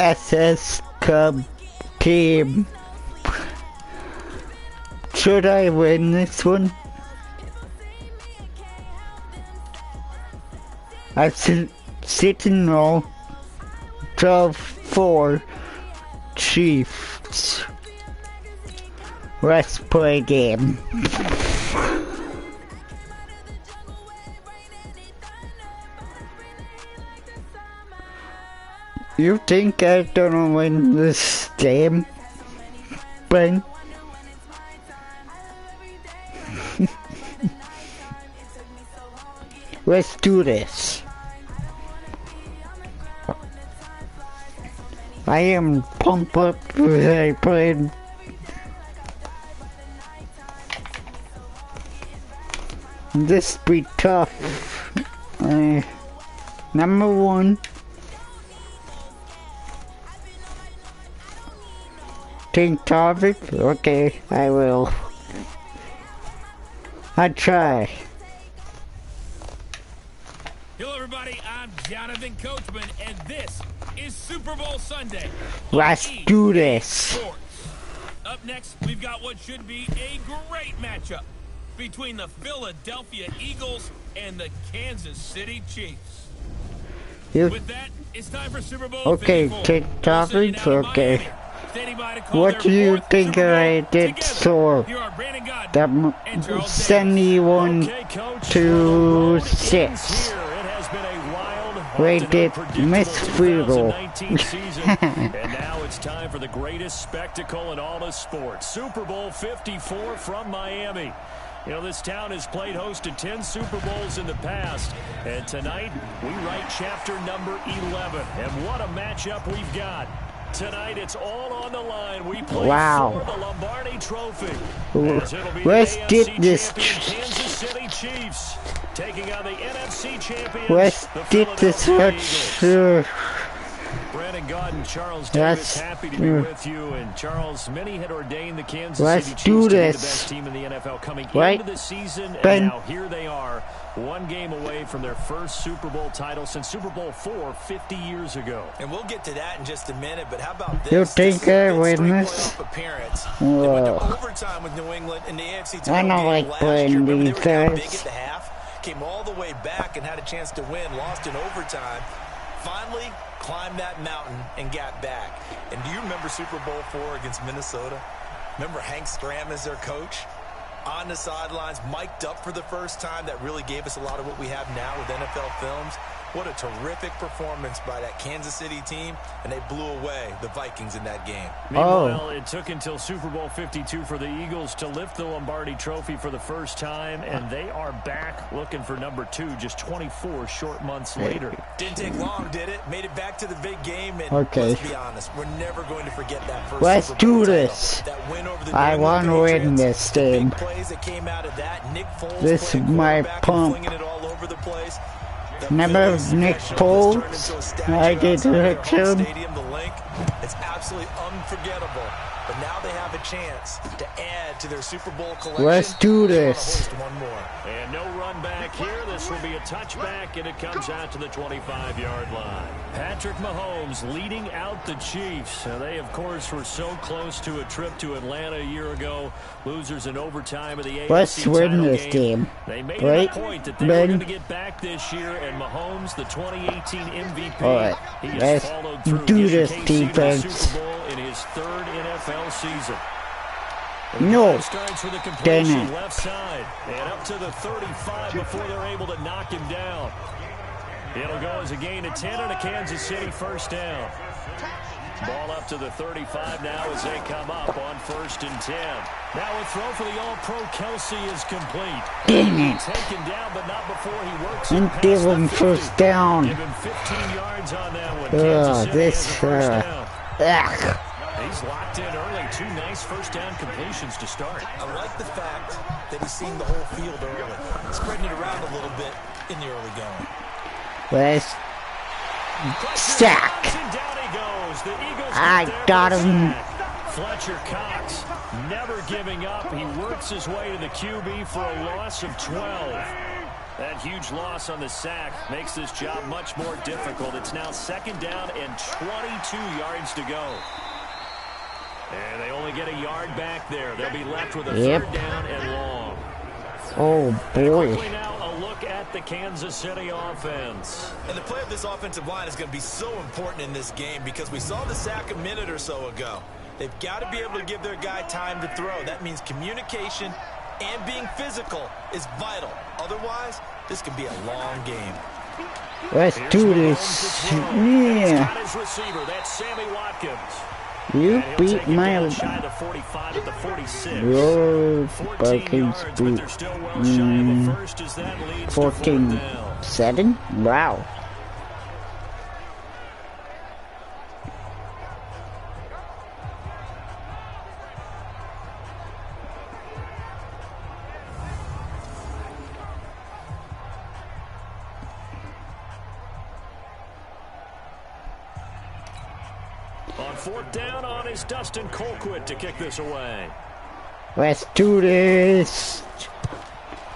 S3: SS Cup team. Should I win this one? I sit in row 12-4 Chiefs. Let's play game. You think I'm gonna win this game, Ben? Let's do this. I am pumped up when I played. This be tough. Number 1. Think topic? Okay, I will. I try.
S4: Hello everybody, I'm Jonathan Coachman, and this is Super Bowl Sunday.
S3: Let's do this.
S4: Sports. Up next, we've got what should be a great matchup between the Philadelphia Eagles and the Kansas City Chiefs.
S3: You
S4: With that, it's time for Super Bowl
S3: okay?
S4: 54.
S3: TikTokers, okay. What do you think I did so? That 71-6. Rated Miss Freedom.
S1: And now it's time for the greatest spectacle in all of sports. Super Bowl 54 from Miami. You know, this town has played host to 10 Super Bowls in the past. And tonight, we write chapter number 11. And what a matchup we've got. Tonight, it's all on the line. We play for the Lombardi Trophy.
S3: Let's get this.
S1: Kansas City Chiefs taking on the NFC champions.
S3: Let's get this.
S1: Brandon Gaudin, Charles Davis, happy to be with you. And Charles, many had ordained the Kansas City Chiefs to be the best team in the NFL coming into the season. And now here they are, one game away from their first Super Bowl title since Super Bowl 4 50 years ago.
S2: And we'll get to that in just a minute, but how about this?
S3: You think I win this?
S2: Appearance. They went to overtime with New England in the AFC title
S3: I don't
S2: game
S3: like
S2: last
S3: playing
S2: year. Remember,
S3: these
S2: they were down big
S3: guys.
S2: at the half, came all the way back and had a chance to win, lost in overtime. Finally climbed that mountain and got back. And do you remember Super Bowl 4 against Minnesota? Remember Hank Stram as their coach? On the sidelines, mic'd up for the first time. That really gave us a lot of what we have now with NFL films. What a terrific performance by that Kansas City team, and they blew away the Vikings in that game.
S1: Meanwhile, it took until Super Bowl 52 for the Eagles to lift the Lombardi Trophy for the first time, and they are back looking for number 2 just 24 short months later.
S2: Didn't take long, did it? Made it back to the big game, and let's be honest, we're never going to forget that first
S3: Let's
S2: Super Bowl
S3: do this.
S2: That win over the
S3: I want to win this game.
S2: Plays that came out of that. Nick Foles
S3: This is my pump.
S2: it all over the place.
S3: Remember Nick Foles? I did hurt him.
S2: It's absolutely unforgettable. But now they have a chance to add to their Super Bowl collection.
S3: Let's do this.
S2: One more.
S1: And no run back here. This will be a touchback, and it comes out to the 25-yard line. Patrick Mahomes leading out the Chiefs. They, of course, were so close to a trip to Atlanta a year ago. Losers in overtime of the AFC
S3: Let's win
S1: title
S3: this game.
S1: They made it a point that they were going to get back this year, and Mahomes, the 2018 MVP, he has followed through.
S3: Do this, defense.
S1: Super Bowl in his third NFL season.
S3: No.
S1: Starts with a completion left side and up to the 35 before they're able to knock him down. It'll go as a gain of 10 and a Kansas City first down. Ball up to the 35 now as they come up on 1st and 10. Now a throw for the All-Pro Kelsey is complete.
S3: Dang it.
S1: Taken down, but not before he works
S3: And give him first down.
S1: Give him 15 yards on that one. Kansas City has a first down. He's locked in early. 2 nice first down completions to start.
S2: I like the fact that he's seen the whole field early, spreading it around a little bit in the early going.
S3: Let's sack. I got him.
S1: Fletcher Cox never giving up. He works his way to the QB for a loss of 12. That huge loss on the sack makes this job much more difficult. It's now 2nd down and 22 yards to go. And they only get a yard back there. They'll be left with a 3rd down and long.
S3: Oh, boy.
S1: Now a look at the Kansas City offense.
S2: And the play of this offensive line is going to be so important in this game because we saw the sack a minute or so ago. They've got to be able to give their guy time to throw. That means communication and being physical is vital. Otherwise, this could be a long game.
S3: Let's do this. Yeah.
S1: His receiver, that's Sammy Watkins.
S3: You beat my... Your Vikings beat 14-7? Wow.
S1: On 4th down on is Dustin Colquitt to kick this away.
S3: Let's do this.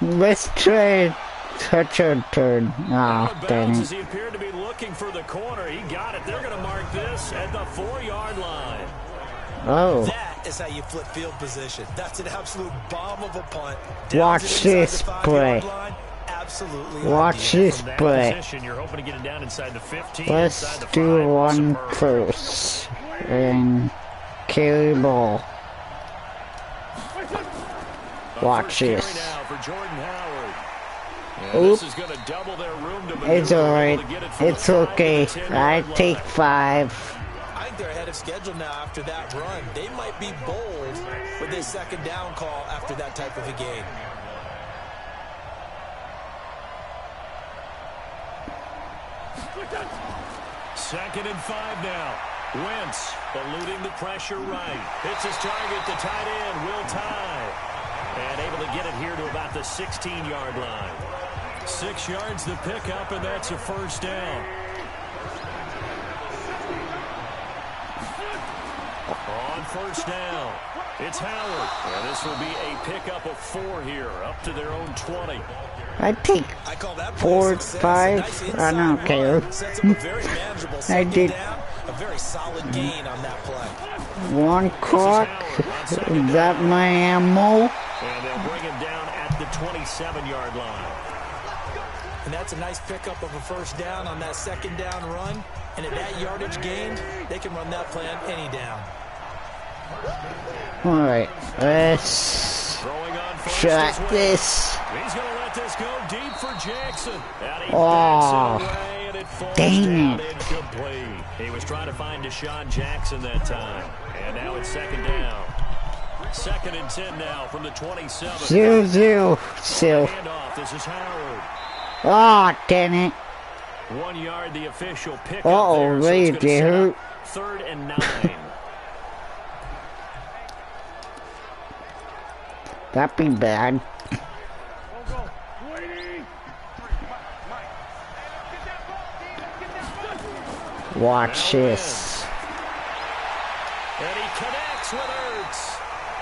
S3: Let's try touch and turn. Ah, dang it.
S1: He appeared to be looking for the corner. He got it. They're going to mark this at the 4-yard line.
S3: Oh.
S2: That is how you flip field position. That's an absolute bomb of a punt.
S3: Watch this play.
S2: absolutely
S3: Watch
S2: ideal.
S3: this play.
S1: You're hoping to get it down inside the 15.
S3: Let's do one first. And carry ball. Watch this. Oop. It's alright. It's okay. I take 5.
S2: I think they're ahead of schedule now after that run. They might be bold with this second down call after that type of a game.
S1: Second and 5 now. Wentz eluding the pressure right. Hits his target, the tight end, Will Tye. And able to get it here to about the 16-yard line. 6 yards the pickup, and that's a first down. On first down, it's Howard. And this will be a pickup of 4 here, up to their own 20.
S3: I take 4, 5. I don't care. I did
S2: a very solid gain on that play.
S3: 1 clock. Is that my ammo?
S1: And they'll bring him down at the 27-yard line.
S2: And that's a nice pickup of a first down on that second down run. And at that yardage gained, they can run that play on any down.
S3: Alright, let's shot this.
S1: He's going to let this go deep for Jackson.
S3: Oh, dang it.
S1: Incomplete. He was trying to find Deshaun Jackson that time. And now it's second down. Second and 10 now from the 27.
S3: 0-0 still.
S1: Handoff. This is Howard.
S3: Oh, dang it.
S1: 1 yard, the official pick.
S3: Uh-oh, wait, they hurt.
S1: 3rd and 9.
S3: That'd be bad. Watch this.
S1: And he connects with Ertz.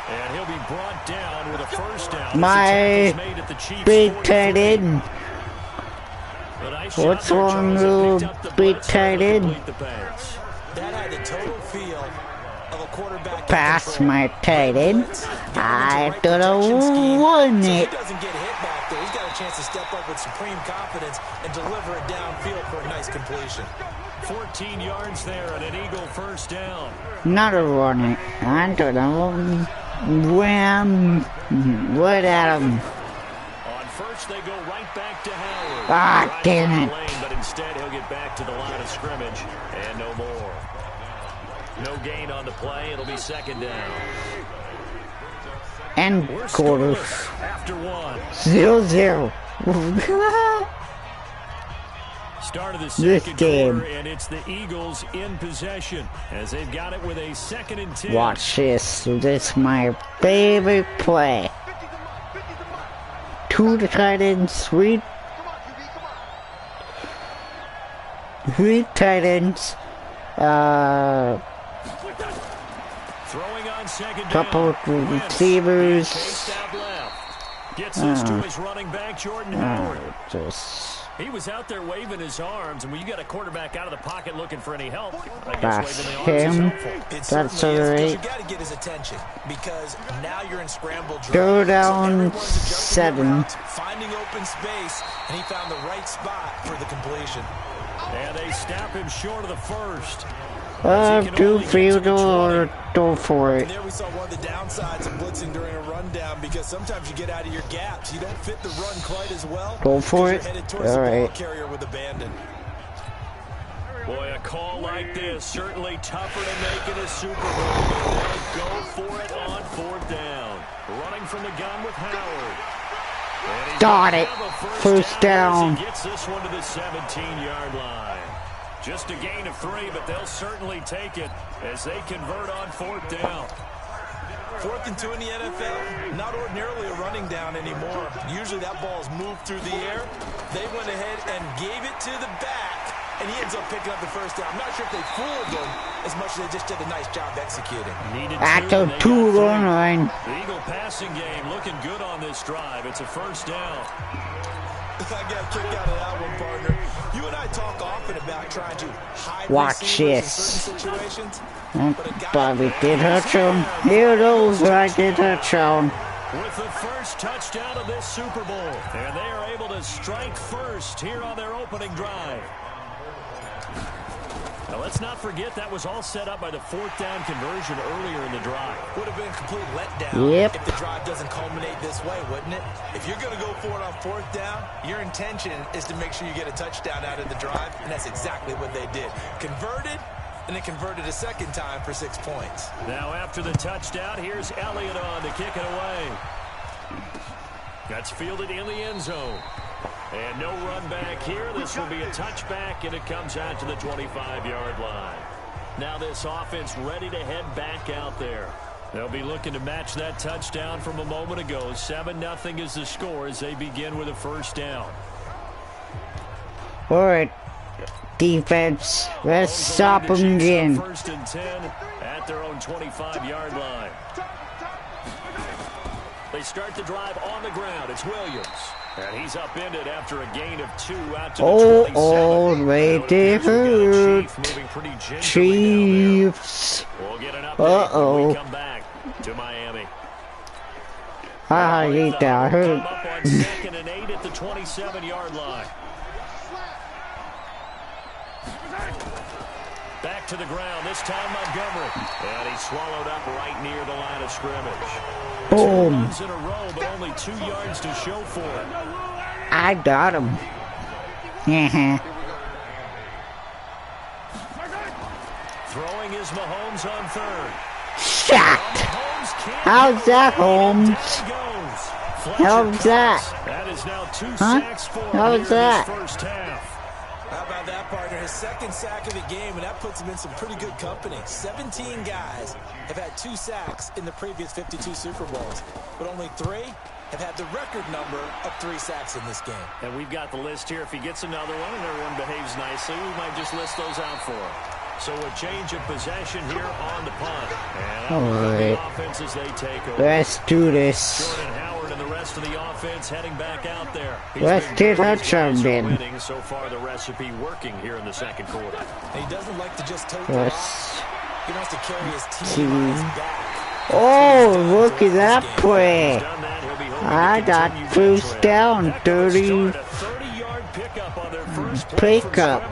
S1: And he'll be brought down with a first down.
S3: My big tight end. What's wrong, little big tight end?
S2: That had the total feel of a quarterback.
S3: Pass my tight end. I could have won it.
S2: He doesn't get hit back there. He's got a chance to step up with supreme confidence and deliver it downfield for a nice completion.
S1: 14 yards there and an Eagle first down.
S3: Not a running. I don't know. Wham! What at him?
S1: On first, they go right back to Howard.
S3: Ah, damn it.
S1: Lane, but instead, he'll get back to the line of scrimmage and no more. No gain on the play. It'll be second down.
S3: And quarters.
S1: After 1.
S3: 0-0.
S1: Start of the second quarter, and it's the Eagles in possession as they've got it with a 2nd and 10.
S3: Watch this. This is my favorite play. 2 tight ends, 3 tight ends.
S1: Throwing on second
S3: couple
S1: down.
S3: Receivers.
S1: Gets this to his running back, Jordan Howard.
S3: Just
S1: he was out there waving his arms, and when you got a quarterback out of the pocket looking for any help, I
S3: that's
S1: guess waving the arms
S3: him.
S1: is
S3: That's alright.
S2: You got to get his attention because now you're in scramble drive.
S3: Go down 7.
S2: Finding open space, and he found the right spot for the completion.
S1: And they snap him short of the first.
S3: Do field or go for it.
S2: And there we saw one of the downsides of blitzing during a rundown because sometimes you get out of your gaps. You don't fit the run quite as well.
S3: Go for it.
S2: All right. Carrier with abandon.
S1: Boy, a call like this certainly tougher to make in a Super Bowl. They'll go for it on 4th down. Running from the gun with Howard.
S3: Got it. First down.
S1: He gets this one to the 17-yard line. Just a gain of 3, but they'll certainly take it as they convert on 4th down.
S2: 4th and 2 in the NFL, not ordinarily a running down anymore. Usually that ball is moved through the air. They went ahead and gave it to the back, and he ends up picking up the first down. I'm not sure if they fooled him as much as they just did a nice job executing.
S3: At the 2-1 line.
S1: The Eagle passing game looking good on this drive. It's a first down.
S2: I got a kick out of that one, partner. You and I talk often about trying to hide
S3: watch this.
S2: in certain situations.
S3: Bobby did her tune. Here goes, I did her tune.
S1: with the first touchdown of this Super Bowl. And they are able to strike first here on their opening drive. Now, let's not forget that was all set up by the fourth down conversion earlier in the drive.
S2: Would have been a complete letdown if the drive doesn't culminate this way, wouldn't it? If you're going to go for it on fourth down, your intention is to make sure you get a touchdown out of the drive, and that's exactly what they did. Converted, and then converted a second time for 6 points.
S1: Now, after the touchdown, here's Elliott on to kick it away. That's fielded in the end zone. And no run back here. This will be a touchback, and it comes out to the 25-yard line. Now this offense ready to head back out there. They'll be looking to match that touchdown from a moment ago. 7-0 is the score as they begin with a first down.
S3: All right, defense, let's stop them again.
S1: First and 10 at their own 25-yard line. They start the drive on the ground. It's Williams. And he's upended after a gain of 2 out to the 27.
S3: Right there. Chiefs.
S1: We'll get an update when we come back to Miami.
S3: I hate that.
S1: Come up on 2nd and 8 at the 27-yard line. Back to the ground, this time Montgomery. And he's swallowed up right near the line of scrimmage.
S3: Boom.
S1: 2 runs in a row, but only 2 yards to show for it.
S3: I got him.
S1: Throwing is Mahomes on third.
S3: Shot. How's that, Holmes? How's that?
S1: That is now 2 sacks for him
S3: How's that?
S1: in this first half.
S2: How about that, partner? His second sack of the game, and that puts him in some pretty good company. 17 guys have had 2 sacks in the previous 52 Super Bowls, but only 3 have had the record number of 3 sacks in this game.
S1: And we've got the list here. If he gets another one and everyone behaves nicely, we might just list those out for him. So a change of possession here on the punt. And
S3: all right,
S1: the offense as they take over.
S3: Let's do this.
S1: Jordan Howard and the rest of the offense heading back out there.
S3: Let's get that shot in.
S1: So far, the recipe working here in the second quarter.
S2: And he doesn't like to just take it off. He wants to carry his team on his back.
S3: Oh, look at that play. I got first down, 30.
S1: 30-yard pickup on their first
S3: Pickup.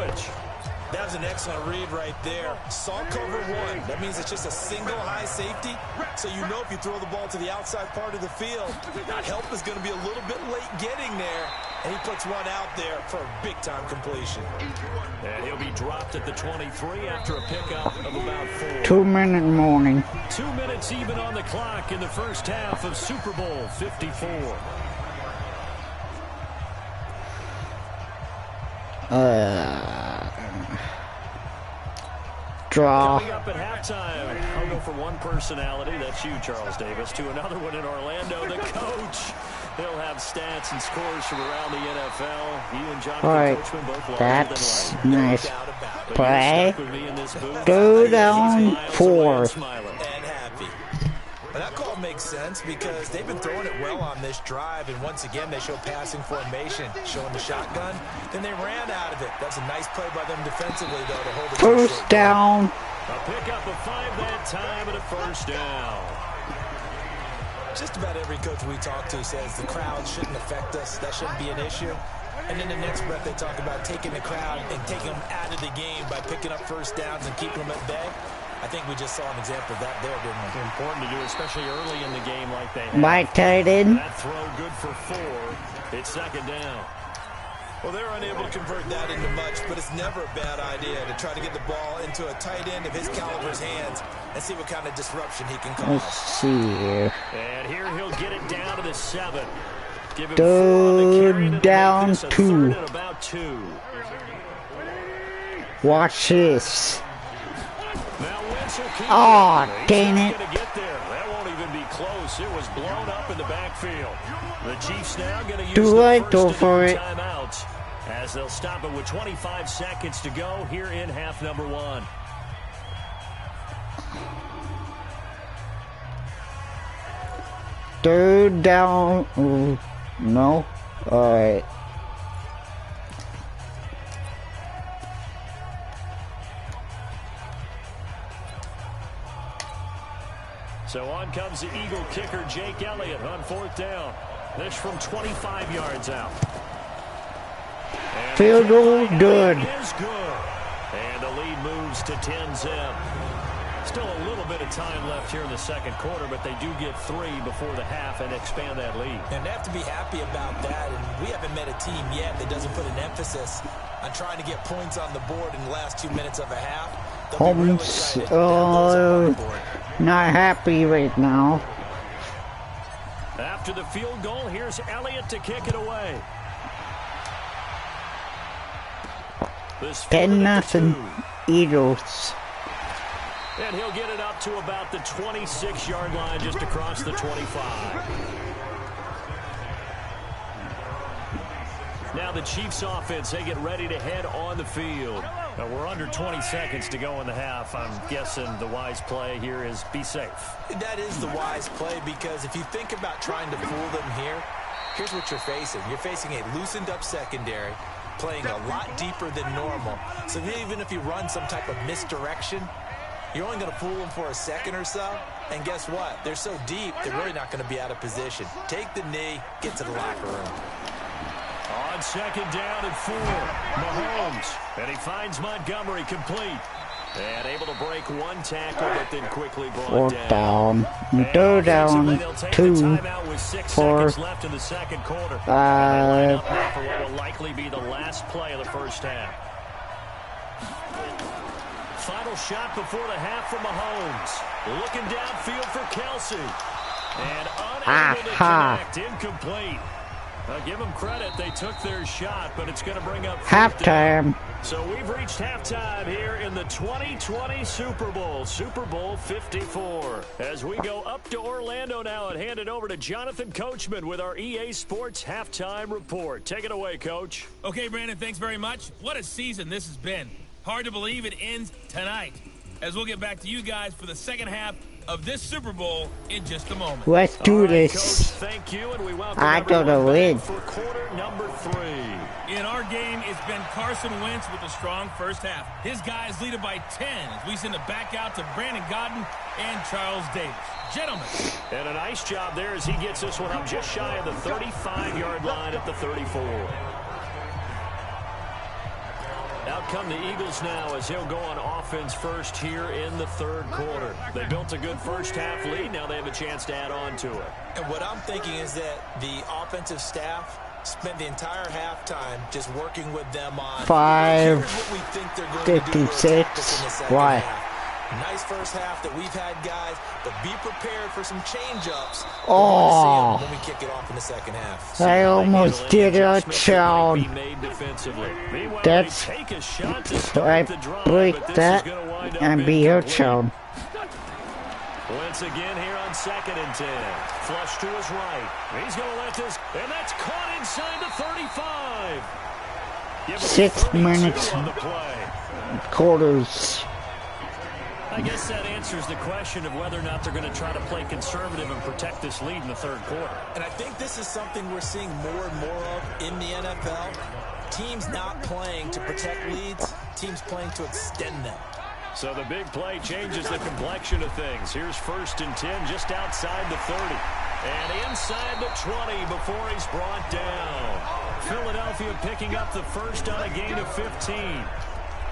S2: That was an excellent read right there. Saw cover 1. That means it's just a single high safety. So you know if you throw the ball to the outside part of the field, that help is going to be a little bit late getting there. And he puts one out there for a big-time completion.
S1: And he'll be dropped at the 23 after a pickup of about 4.
S3: 2-minute warning.
S1: 2 minutes even on the clock in the first half of Super Bowl 54.
S3: Draw.
S1: Coming up at halftime, I'll go from one personality, that's you, Charles Davis, to another one in Orlando, the coach. He'll have stats and scores from around the NFL. He and Jonathan Coachman both larger
S3: that's
S1: than
S3: nice.
S1: life.
S3: Play.
S1: Booth,
S3: Go down 4.
S2: And happy. And that call makes sense because they've been throwing it well on this drive, and once again they show passing formation, showing the shotgun. Then they ran out of it. That's a nice play by them defensively, though, to hold it.
S3: First down.
S1: A pickup of 5 that time and a first down.
S2: Just about every coach we talk to says the crowd shouldn't affect us. That shouldn't be an issue. And in the next breath, they talk about taking the crowd and taking them out of the game by picking up first downs and keeping them at bay. I think we just saw an example of that there, didn't we?
S1: Important to do, especially early in the game like they have.
S3: My tight end.
S1: That throw good for 4. It's second down.
S2: Well, they're unable to convert that into much, but it's never a bad idea to try to get the ball into a tight end of his caliber's hands and see what kind of disruption he can cause.
S3: Let's see here.
S1: And here he'll get it down to the 7. Give him
S3: 3rd down 2.
S1: About 2.
S3: Watch this.
S1: Oh,
S3: dang it.
S1: That won't even be close. It was blown up in the backfield. The Chiefs now going to use
S3: Do
S1: the
S3: I
S1: first
S3: go
S1: of
S3: for
S1: their
S3: it?
S1: timeouts as they'll stop it with 25 seconds to go here in half number 1.
S3: Third down. Ooh, no. All right.
S1: So on comes the Eagle kicker, Jake Elliott, on 4th down. This from 25 yards out. And
S3: field goal, good.
S1: Is good. And the lead moves to 10-zip. Still a little bit of time left here in the second quarter, but they do get 3 before the half and expand that lead.
S2: And they have to be happy about that. And we haven't met a team yet that doesn't put an emphasis on trying to get points on the board in the last 2 minutes of a half.
S3: Holmes, not happy right now.
S1: After the field goal, here's Elliott to kick it away.
S3: 10-0 Eagles.
S1: And he'll get it up to about the 26-yard line, just across the 25. Now the Chiefs offense, they get ready to head on the field. Now we're under 20 seconds to go in the half. I'm guessing the wise play here is be safe.
S2: That is the wise play, because if you think about trying to fool them here, here's what you're facing. You're facing a loosened up secondary, playing a lot deeper than normal. So even if you run some type of misdirection, you're only going to fool them for a second or so. And guess what? They're so deep, they're really not going to be out of position. Take the knee, get to the locker room.
S1: On 2nd down and 4, Mahomes. And he finds Montgomery complete. And able to break 1 tackle, but then quickly brought down.
S3: 3rd down, 2, 4,
S1: left in the second quarter. 5. For what will likely be the last play of the first half. Final shot before the half from Mahomes. Looking downfield for Kelsey. And unable to connect. Incomplete. Give them credit. They took their shot, but it's going to bring up
S3: halftime.
S1: So we've reached halftime here in the 2020 Super Bowl, Super Bowl 54. As we go up to Orlando now and hand it over to Jonathan Coachman with our EA Sports Halftime Report. Take it away, Coach.
S4: Okay, Brandon, thanks very much. What a season this has been. Hard to believe it ends tonight, as we'll get back to you guys for the second half of this Super Bowl in just a moment.
S3: Let's do this.
S1: Coach, thank you, and we welcome
S3: I gotta win.
S1: For quarter number 3.
S4: In our game, it's been Carson Wentz with a strong first half. His guys lead it by 10 as we send it back out to Brandon Godden and Charles Davis. Gentlemen.
S1: And a nice job there as he gets this one up just shy of the 35-yard line at the 34. Out come the Eagles now as he'll go on offense first here in the third quarter. They built a good first half lead. Now they have a chance to add on to it.
S2: And what I'm thinking is that the offensive staff spent the entire halftime just working with them on
S3: 5:56. Why?
S2: Nice first half that we've had, guys, but be prepared for some change-ups.
S3: Oh,
S2: when we kick it off in the second half.
S3: I almost did a child. That's I break that and be a child.
S1: Once again here on 2nd and 10. Flush to his right. He's going to let this, and that's caught inside the 35.
S3: 6 minutes,
S1: on the play.
S3: quarters.
S1: I guess that answers the question of whether or not they're going to try to play conservative and protect this lead in the third quarter.
S2: And I think this is something we're seeing more and more of in the NFL. Teams not playing to protect leads, teams playing to extend them.
S1: So the big play changes the complexion of things. Here's 1st and 10 just outside the 30. And inside the 20 before he's brought down. Philadelphia picking up the first on a gain of 15.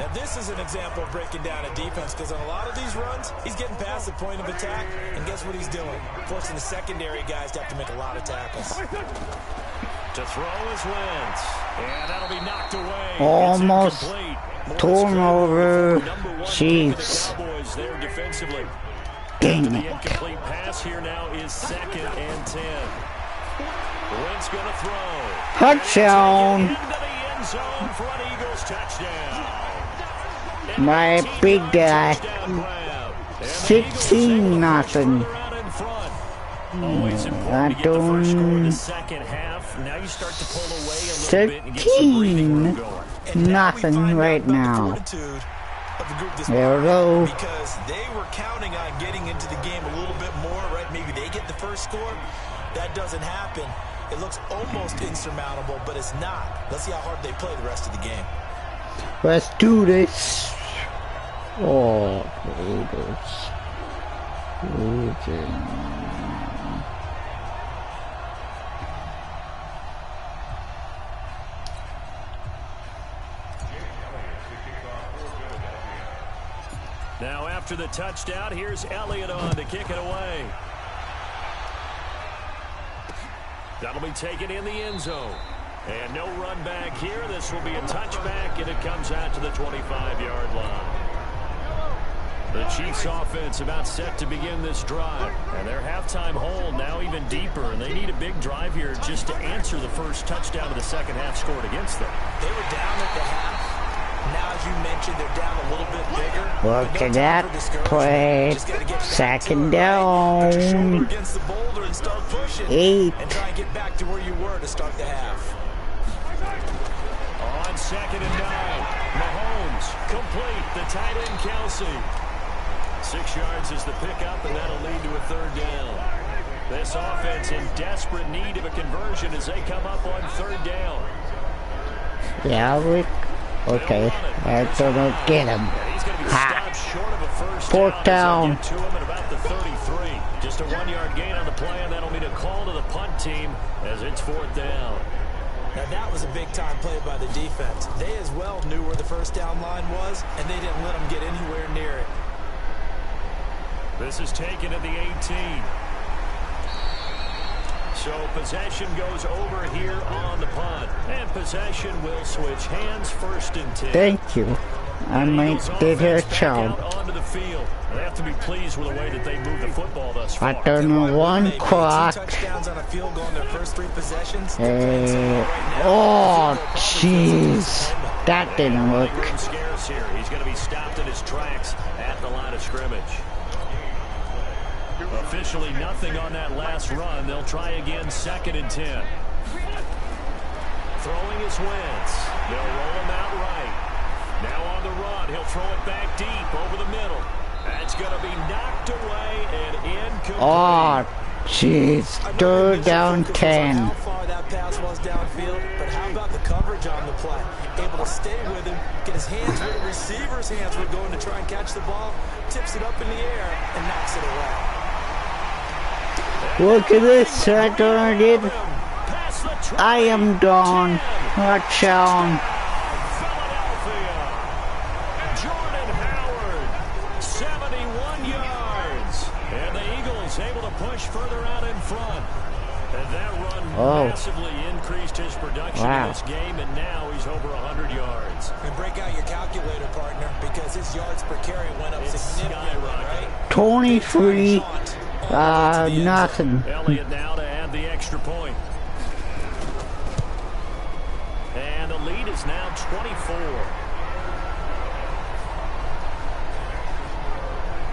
S2: Now, this is an example of breaking down a defense, because on a lot of these runs, he's getting past the point of attack, and guess what he's doing? Forcing the secondary guys to have to make a lot of tackles.
S1: To throw is Wentz, and that'll be knocked away.
S3: Almost turnover. Chiefs.
S1: Cowboys there defensively.
S3: Dang
S1: the
S3: it.
S1: incomplete pass here now is 2nd and 10. Wentz going to throw.
S3: Touchdown.
S1: Into the end zone for an Eagles touchdown.
S3: My big guy. 16-0.
S1: Always important to get the first score in the second half. Now you start to pull away a little bit and get some breathing room going.
S3: 16-0 right now. There we go.
S2: Because they were counting on getting into the game a little bit more, right? Maybe they get the first score. That doesn't happen. It looks almost insurmountable, but it's not. Let's see how hard they play the rest of the game.
S3: Let's do this. Oh, Eagles.
S1: Now after the touchdown, here's Elliott on to kick it away. That'll be taken in the end zone. And no run back here. This will be a touchback, and it comes out to the 25-yard line. The Chiefs offense about set to begin this drive. And their halftime hold now even deeper, and they need a big drive here just to answer the first touchdown of the second half scored against them.
S2: They were down at the half. Now, as you mentioned, they're down a little bit bigger.
S3: Look at that play. Second down.
S2: Against the boulder and start pushing.
S3: 8.
S2: And try and get back to where you were to start the half.
S1: On 2nd and 9, Mahomes complete. The tight end Kelsey. 6 yards is the pickup, and that'll lead to a 3rd down. This offense in desperate need of a conversion as they come up on 3rd down.
S3: Yeah, okay, that's gonna get him. Ha! 4th down.
S1: To him at about the 33. Just a 1-yard gain on the play, and that'll mean a call to the punt team as it's 4th down.
S2: Now that was a big-time play by the defense. They as well knew where the first down line was, and they didn't let them get anywhere near it.
S1: This is taken at the 18. So possession goes over here on the punt. And possession will switch hands, 1st and 10.
S3: Thank you. I might did her job.
S1: Onto the field. They have to be pleased with the way that they moved the football thus far.
S3: I don't know one clock. Oh, jeez. That didn't work.
S1: Scarce here. He's going to be stopped in his tracks at the line of scrimmage. Officially nothing on that last run. They'll try again 2nd and 10. Throwing his Wentz. They'll roll him out right. Now on the run. He'll throw it back deep over the middle. That's going to be knocked away and incomplete.
S3: Oh, jeez. 3rd down 10.
S2: How far that pass was downfield, but how about the coverage on the play? Able to stay with him, get his hands where the receiver's hands were going to try and catch the ball, tips it up in the air, and knocks it away.
S3: Look at this, I did. I am done. Touchdown.
S1: Philadelphia. Jordan Howard, 71 yards. And the Eagles able to push further out in front. And that run massively increased his production in this game, and now he's over 100 yards.
S2: And break out your calculator, partner, because his yards per carry went up significantly, right?
S3: 23. Nothing.
S1: Elliott now to add the extra point. And the lead is now 24.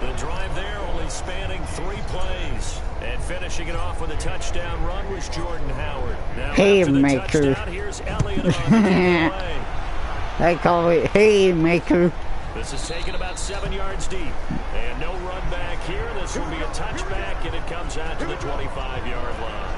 S1: The drive there only spanning 3 plays. And finishing it off with a touchdown run was Jordan Howard. Now
S3: Haymaker.
S1: Here's Elliott on the play.
S3: I call it Haymaker.
S1: This is taken about 7 yards deep. And no run back here. This will be a touchback, and it comes out to the 25-yard line.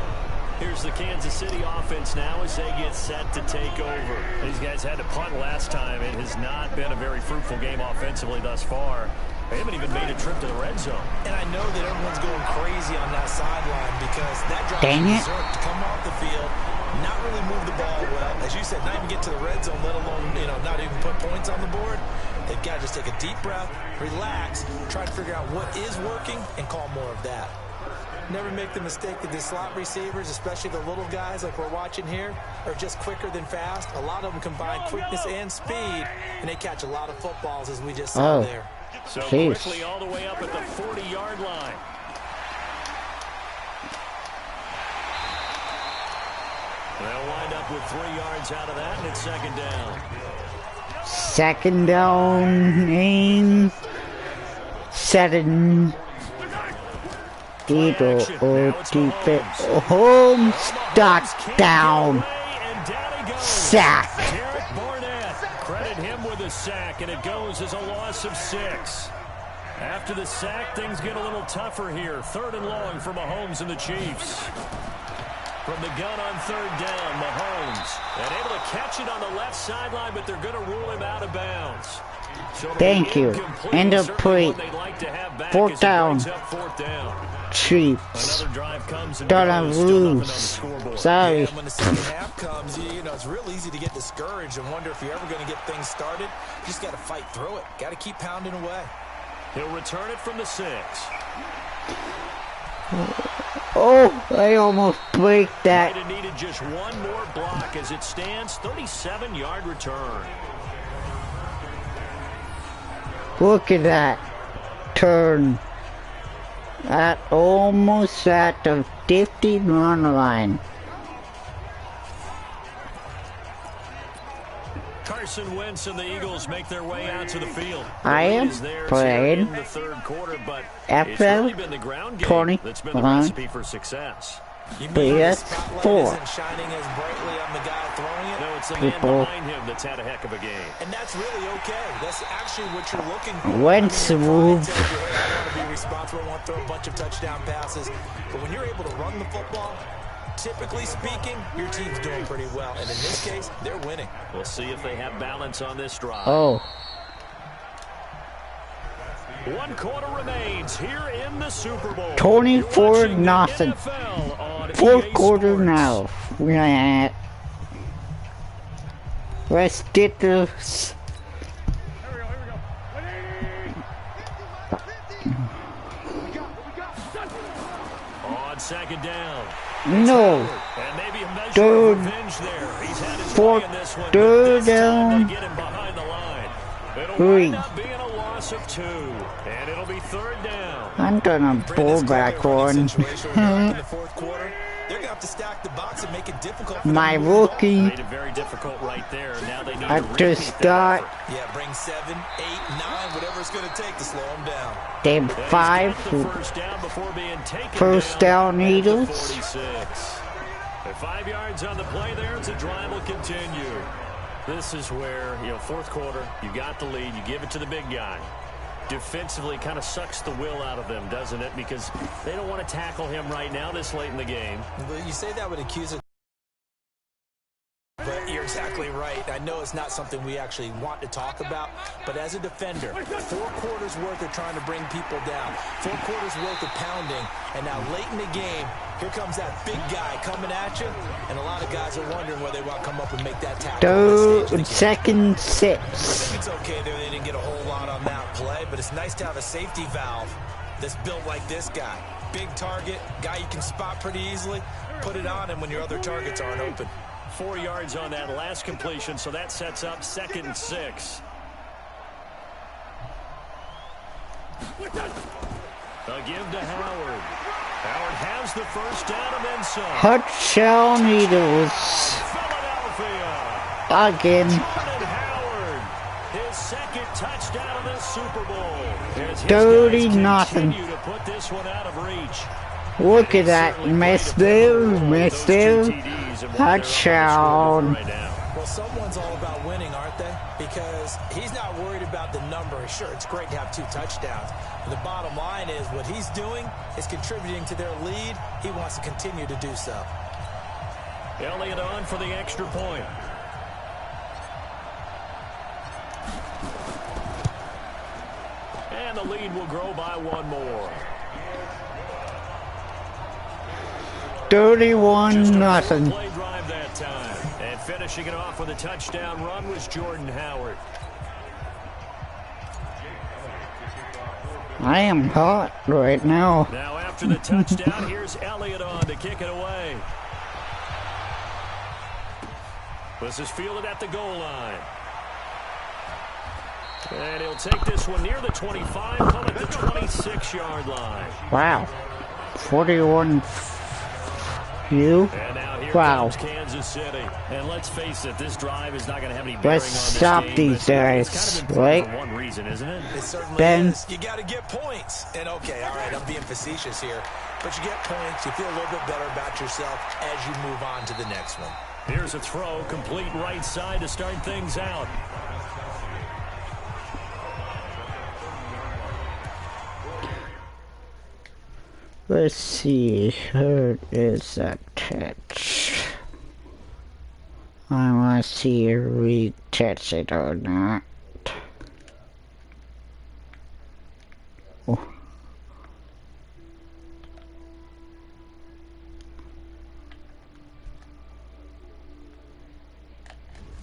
S1: Here's the Kansas City offense now as they get set to take over. These guys had to punt last time. It has not been a very fruitful game offensively thus far. They haven't even made a trip to the red zone. And I know that everyone's going crazy on that sideline because that drive is to come off the field, not really move the ball well. As you said, not even get to the red zone, let alone, not even put points on the board. They've got to just take a deep breath, relax, try to figure out what is working, and call more of that. Never make the mistake that the slot receivers, especially the little guys like we're watching here, are just quicker than fast. A lot of them combine quickness and speed, and they catch a lot of footballs, as we just saw there. So quickly all the way up at the 40-yard line. They'll wind up with 3 yards out of that, and it's 2nd down.
S3: 2nd down, aim, 7. Home stuck down. Sack.
S1: Credit him with a sack, and it goes as a loss of 6. After the sack, things get a little tougher here. 3rd and long for Mahomes and the Chiefs. From the gun on 3rd down, Mahomes. And able to catch it on the left sideline, but they're going to rule him out of bounds.
S3: Thank you. End of play. Fourth down. Chiefs. Gonna lose. Sorry.
S2: Yeah, when the second half comes, you know, it's real easy to get discouraged and wonder if you're ever going to get things started. You just got to fight through it. Got to keep pounding away.
S1: He'll return it from the 6.
S3: Oh, I almost break that.
S1: Might have needed just one more block as it stands. 37-yard return.
S3: Look at that turn. At almost at the 50-run line.
S1: Carson Wentz and the Eagles make their way out to the field.
S3: I am playing
S1: in the third quarter, but it's
S3: after
S1: really been the ground game that's been the recipe for success.
S3: PS4.
S2: Isn't shining as brightly on the guy throwing it.
S1: No, it's the man behind him that's had a heck of a game.
S2: And that's really okay. That's actually what you're looking for.
S3: Wentz move.
S2: I want to be responsible. I want to throw a bunch of touchdown passes. But when you're able to run the football, typically speaking, your team's doing pretty well. And in this case, they're winning.
S1: We'll see if they have balance on this drive.
S3: Oh.
S1: 1 quarter remains here in the Super Bowl.
S3: 24-0. Fourth quarter now. Let's get this.
S1: On second down.
S3: No.
S1: And maybe a measure
S3: Third.
S1: of revenge there. He's had his
S3: Fourth.
S1: way in this one,
S3: Third down.
S1: get him behind the line. It'll
S3: 3.
S1: wind up being a loss of 2. And it'll be third down.
S3: I'm gonna pull back one.
S2: In the fourth quarter, they're going to have to stack the box and make it difficult for
S3: My
S2: them to move the ball.
S3: rookie
S1: Made it very difficult right there. Now they need to
S3: at
S1: repeat
S3: the
S1: that
S3: start.
S1: effort.
S2: Yeah, bring 7, 8, 9, whatever it's going to take to slow them down.
S3: Then
S1: And he's
S3: 5.
S1: got the first down before being taken
S3: First down,
S1: at the
S3: Eagles.
S1: 46. At 5 yards on the play there, as the drive will continue. This is where, fourth quarter, you got the lead, you give it to the big guy. Defensively kind of sucks the will out of them, doesn't it? Because they don't want to tackle him right now this late in the game.
S2: But you say that with accuse it. But you're exactly right. I know it's not something we actually want to talk about, but as a defender, 4 quarters worth of trying to bring people down, 4 quarters worth of pounding, and now late in the game, here comes that big guy coming at you, and a lot of guys are wondering whether they want to come up and make that tackle.
S3: Second 6.
S2: I think it's okay there. They didn't get a whole lot on that play, but it's nice to have a safety valve that's built like this guy. Big target, guy you can spot pretty easily. Put it on him when your other targets aren't open.
S1: 4 yards on that last completion, so that sets up 2nd and 6. A give to Howard. Howard has the first down and then some.
S3: Touchdown Eagles.
S1: Philadelphia.
S3: Again.
S1: Jordan Howard, his 2nd touchdown of this Super Bowl. As his
S3: 30-0.
S1: guys continue to put this one out of reach.
S3: Look at that. Missed there. Touchdown.
S2: Well, someone's all about winning, aren't they? Because he's not worried about the number. Sure, it's great to have 2 touchdowns. But the bottom line is what he's doing is contributing to their lead. He wants to continue to do so.
S1: Elliott on for the extra point. And the lead will grow by 1 more.
S3: 31-0.
S1: Play drive that time. And finishing it off with a touchdown run was Jordan Howard.
S3: I am hot right now.
S1: Now after the touchdown, here's Elliott on to kick it away. This is fielded at the goal line. And he'll take this one near the 25, come at the 26-yard line.
S3: Wow. 41. You?
S1: And now here
S3: Wow.
S1: comes Kansas City. And let's face it, this drive is not going to have any bearing
S3: Let's
S1: on this
S3: stop
S1: game,
S3: these
S1: but
S3: guys,
S1: it's kind of important
S3: right?
S1: for one reason, isn't it?
S2: It certainly
S3: Ben.
S2: is. You got to get points. And okay, all right, I'm being facetious here. But you get points. You feel a little bit better about yourself as you move on to the next one.
S1: Here's a throw, complete right side to start things out.
S3: Let's see. Here is a catch. I want to see if we catch it or not. Oh.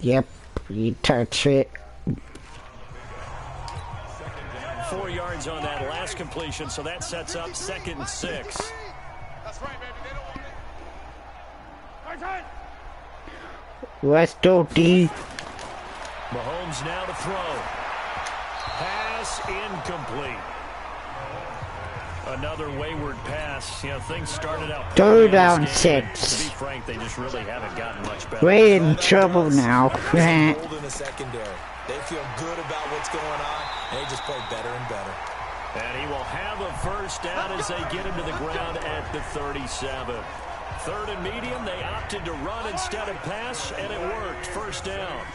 S3: Yep, you touch it.
S1: 4 yards on that last completion, so that sets up 2nd and 6.
S5: That's right, baby. They don't want it.
S3: Let's go, D.
S1: Mahomes now to throw. Pass incomplete. Another wayward pass. You know, things started out.
S3: 3rd down 6.
S1: To be frank, they just really haven't gotten much better.
S3: We're in trouble now.
S2: Hold in the secondary. They feel good about what's going on, and they just play better and better.
S1: And he will have a 1st down as they get him to the ground at the 37. 3rd and medium, they opted to run instead of pass, and it worked. 1st down.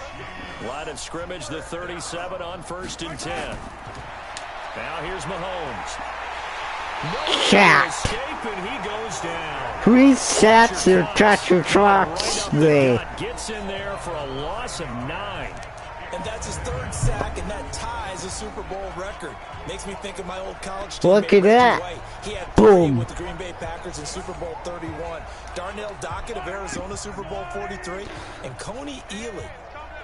S1: Line of scrimmage, the 37 on 1st and 10. Now here's Mahomes.
S3: Shot.
S1: Escape, and he goes down.
S3: 3 sacks and touch your trucks there.
S1: Gets in there for a loss of 9.
S2: And that's his 3rd sack, and that ties a Super Bowl record. Makes me think of my old college teammate.
S3: Look at that.
S2: White. He had
S3: Boom.
S2: with the Green Bay Packers in Super Bowl 31. Darnell Dockett of Arizona, Super Bowl 43. And Coney Ealy,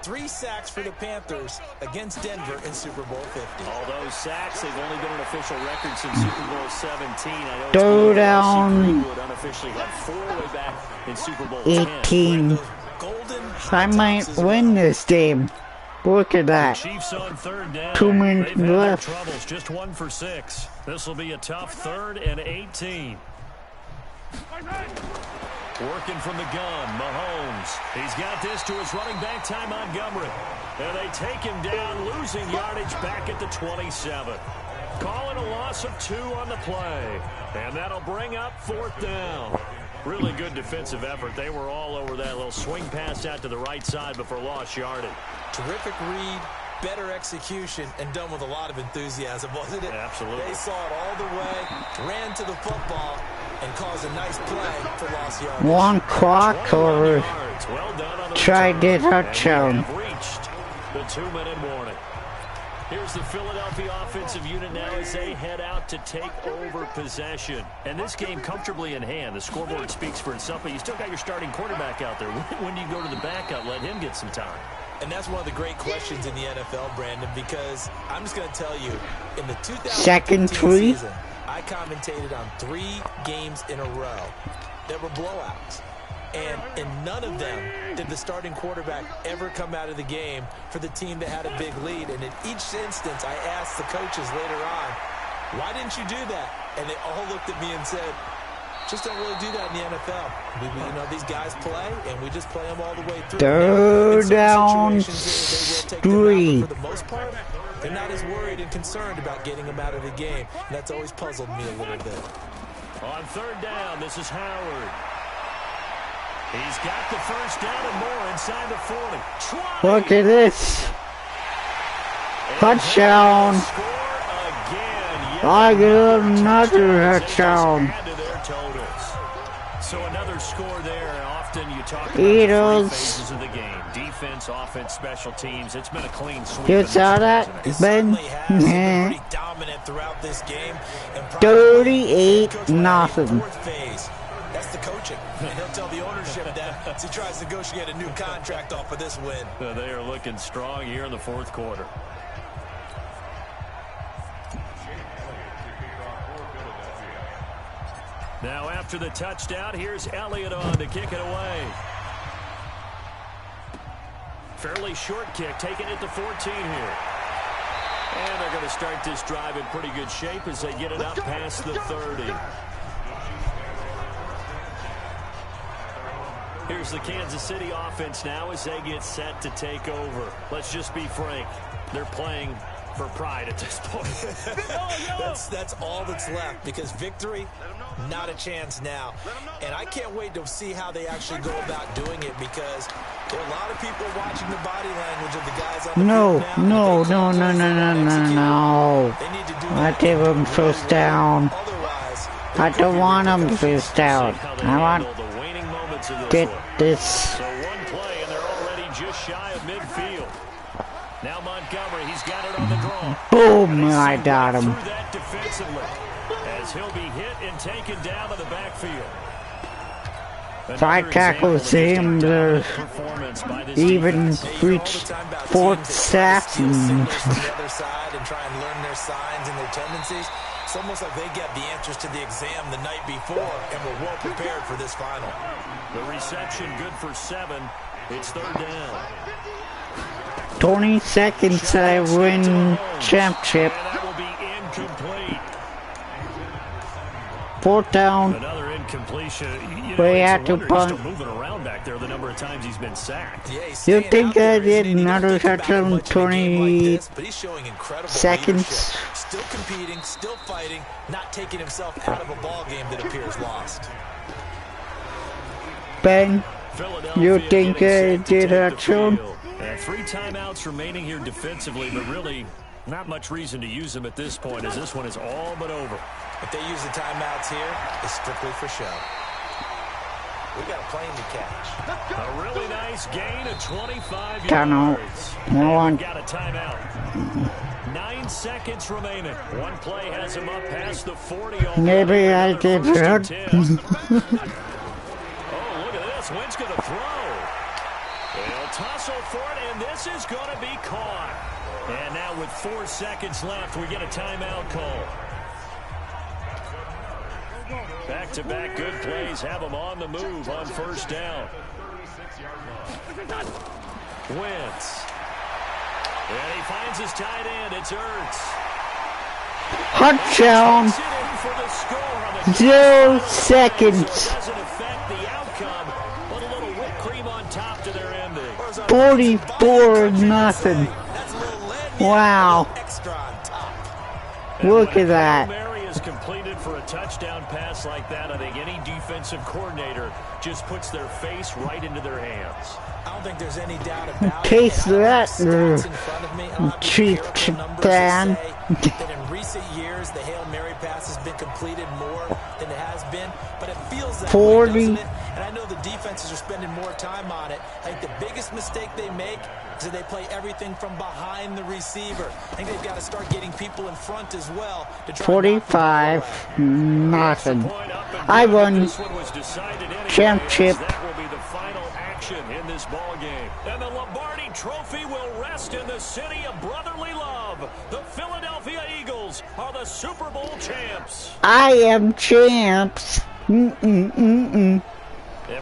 S2: 3 sacks for the Panthers against Denver in Super Bowl 50.
S1: All those sacks, they've only been an official record since Super Bowl 17. I know
S3: Third down.
S1: unofficially had 4 way back in Super Bowl
S3: 18.
S2: 10.
S3: I might win this game. Look at that.
S1: Chiefs on 3rd down.
S3: 2 minutes
S1: They've had their
S3: left.
S1: troubles, just 1 for 6. This will be a tough 3rd and 18. Working from the gun, Mahomes. He's got this to his running back, Ty Montgomery. And they take him down, losing yardage back at the 27. Calling a loss of 2 on the play. And that'll bring up 4th down. Really good defensive effort. They were all over that little swing pass out to the right side before lost yardage.
S2: Terrific read, better execution, and done with a lot of enthusiasm, wasn't it?
S1: Absolutely.
S2: They saw it all the way, ran to the football, and caused a nice play for lost yards.
S3: 1 clock over.
S1: Well done on the
S3: Try to
S1: return.
S3: touchdown.
S1: And we have reached the 2-minute warning. Here's the Philadelphia offensive unit now as they head out to take over possession. And this game comfortably in hand. The scoreboard speaks for itself, but you still got your starting quarterback out there. When do you go to the backup, let him get some time?
S2: And that's one of the great questions in the NFL, Brandon, because I'm just going to tell you, in the 2015
S3: Second three.
S2: season, I commentated on 3 games in a row that were blowouts. And in none of them did the starting quarterback ever come out of the game for the team that had a big lead. And in each instance, I asked the coaches later on, why didn't you do that? And they all looked at me and said, just don't really do that in the NFL. You know, these guys play, and we just play them all the way through.
S3: 3rd down 3.
S2: For the most part, they're not as worried and concerned about getting them out of the game. And that's always puzzled me a little bit.
S1: On 3rd down, this is Howard. He's got the 1st down and more inside the 40.
S3: Look at this. Touchdown. I get another touchdown.
S1: So another score there, and often you talk about
S3: Eagles.
S1: the 3 phases of the game. Defense, offense, special teams. It's been a clean sweep.
S3: You saw that, Ben?
S2: Pretty dominant throughout this game.
S3: 38-0.
S2: That's the coaching. And he'll tell the ownership that as he tries to negotiate a new contract off of this win.
S1: They are looking strong here in the 4th quarter. Now after the touchdown, here's Elliott on to kick it away. Fairly short kick, taking it to 14 here. And they're going to start this drive in pretty good shape as they get it up past the 30. Here's the Kansas City offense now as they get set to take over. Let's just be frank. They're playing for pride at this point.
S2: That's all that's left, because victory, not a chance now. And I can't wait to see how they actually go about doing it, because there are a lot of people watching the body language of the guys on the
S3: No.
S2: field now.
S3: No.
S2: They need to do
S3: I
S2: that.
S3: give him 1st down.
S2: Otherwise,
S3: I don't want him 1st down. I want
S1: the waning moments of
S3: get
S1: one.
S3: this.
S1: So one play, and they're already just shy of midfield. Now Montgomery. He's got it on the draw.
S3: Boom! I got him.
S1: Through that defensively, as he'll be hit and taken down to the backfield.
S3: 5 tackles him, even reached 4th sack.
S2: From the other side and try and learn their signs and their tendencies. It's almost like they get the answers to the exam the night before and were well prepared for this final.
S1: The reception good for 7. It's 3rd down.
S3: 20 seconds, I win championship.
S1: And that will be incomplete.
S3: 4th down.
S1: Another incompletion.
S3: We had to punt.
S1: He's still moving around back there the number of times he's been sacked.
S3: You think I did another touchdown in 20 seconds?
S2: Still competing, still fighting, not taking himself out of a ball game that appears lost.
S3: Ben, you think I did a touchdown?
S1: 3 timeouts remaining here defensively, but really not much reason to use them at this point, as this one is all but over.
S2: If they use the timeouts here, it's strictly for show. We got a plane to catch.
S1: A really nice gain of 25
S3: Tunnel.
S1: yards.
S3: No one.
S1: Got a timeout. 9 seconds remaining. One play has him up past the 40.
S3: Maybe I did it.
S1: Oh, look at this. Wynn's going to throw. They'll tussle for it, and this is going to be caught. And now with 4 seconds left, we get a timeout call. Back-to-back good plays have him on the move on 1st down. Wentz. And he finds his tight end. It's Ertz.
S3: Touchdown. 0 seconds.
S1: Doesn't affect the outcome, but a little whipped cream on top to their ending.
S3: 44-0. Wow. Look at that.
S1: Mary is completed for a touchdown pass like that. I think any defensive coordinator just puts their face right into their hands.
S2: I don't think there's any doubt about
S3: Taste that, cheap
S2: that
S3: fan.
S2: in recent years, the Hail Mary pass has been completed more than it has been, but it feels that
S3: 40.
S2: way, doesn't it? And I know the defenses are spending more time on it. I think the biggest mistake they make is that they play everything from behind the receiver. I think they've got to start getting people in front as well to try
S3: 45, nothing. I won championship.
S1: That will be the final action in this ball game. And the Lombardi Trophy will rest in the city of brotherly love. The Philadelphia Eagles are the Super Bowl champs.
S3: I am champs.
S1: And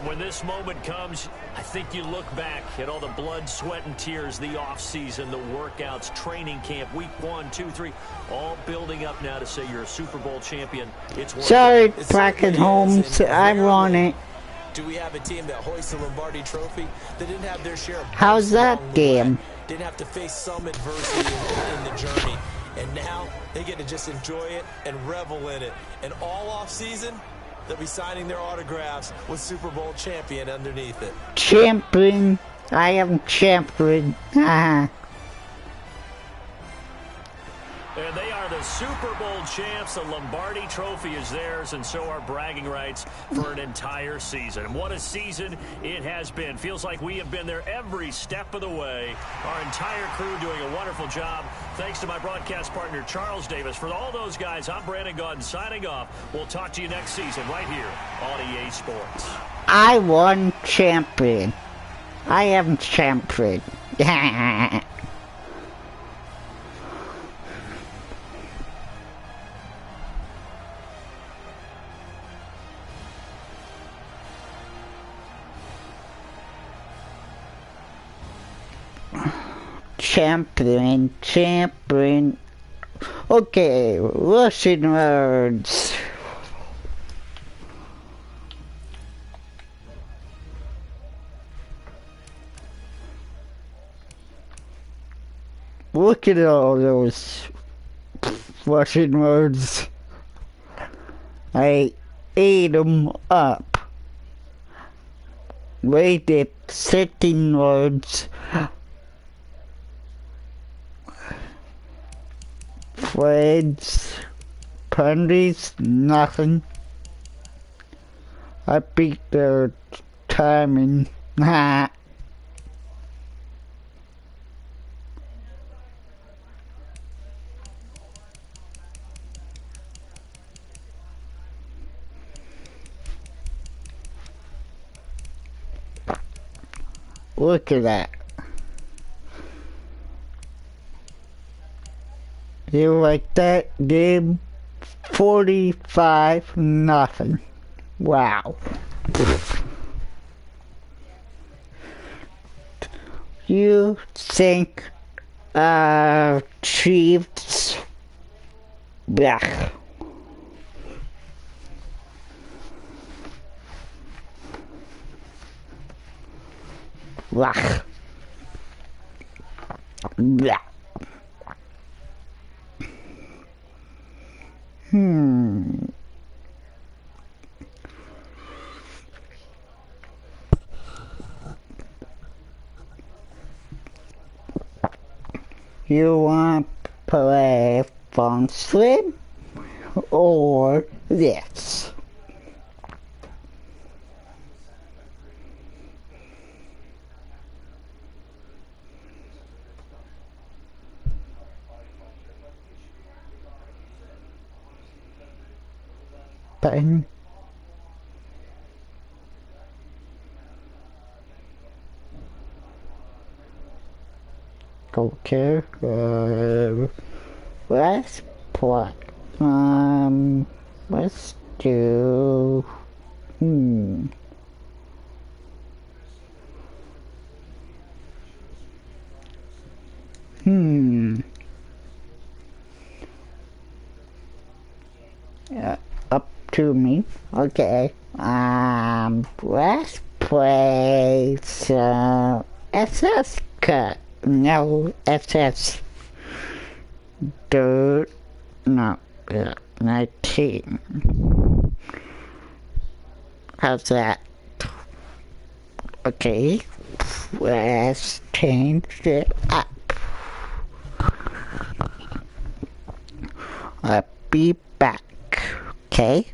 S1: when this moment comes, I think you look back at all the blood, sweat, and tears, the offseason, the workouts, training camp, week 1, 2, 3, all building up now to say you're a Super Bowl champion. It's
S3: Sorry, Bracken Holmes, I won it.
S2: Do we have a team that hoists the Lombardi Trophy? They didn't have their share of
S3: How's that game?
S2: Didn't have to face some adversity in the journey. And now they get to just enjoy it and revel in it. And all offseason, they'll be signing their autographs with Super Bowl champion underneath it.
S3: Champion. I am champion.
S1: And they are the Super Bowl champs. The Lombardi Trophy is theirs, and so are bragging rights for an entire season. And what a season it has been. Feels like we have been there every step of the way. Our entire crew doing a wonderful job. Thanks to my broadcast partner, Charles Davis. For all those guys, I'm Brandon Gaudin signing off. We'll talk to you next season right here on EA Sports.
S3: I won champion. I am champion. Champion. Okay, Russian words. Look at all those Russian words. I ate them up. Rated 13 words. Friends, penalties, nothing. I beat their timing. Look at that. You like that game? 45-0. Wow. You think Chiefs? Blech. Blech. Blech. You want to play Phone Slim or this? Button. Okay, let's play. Let's do. Up to me. Okay. Let's play some SS Cut. No, SS Dirt. No, 19. How's that? Okay. Let's change it up. I'll be back. Okay?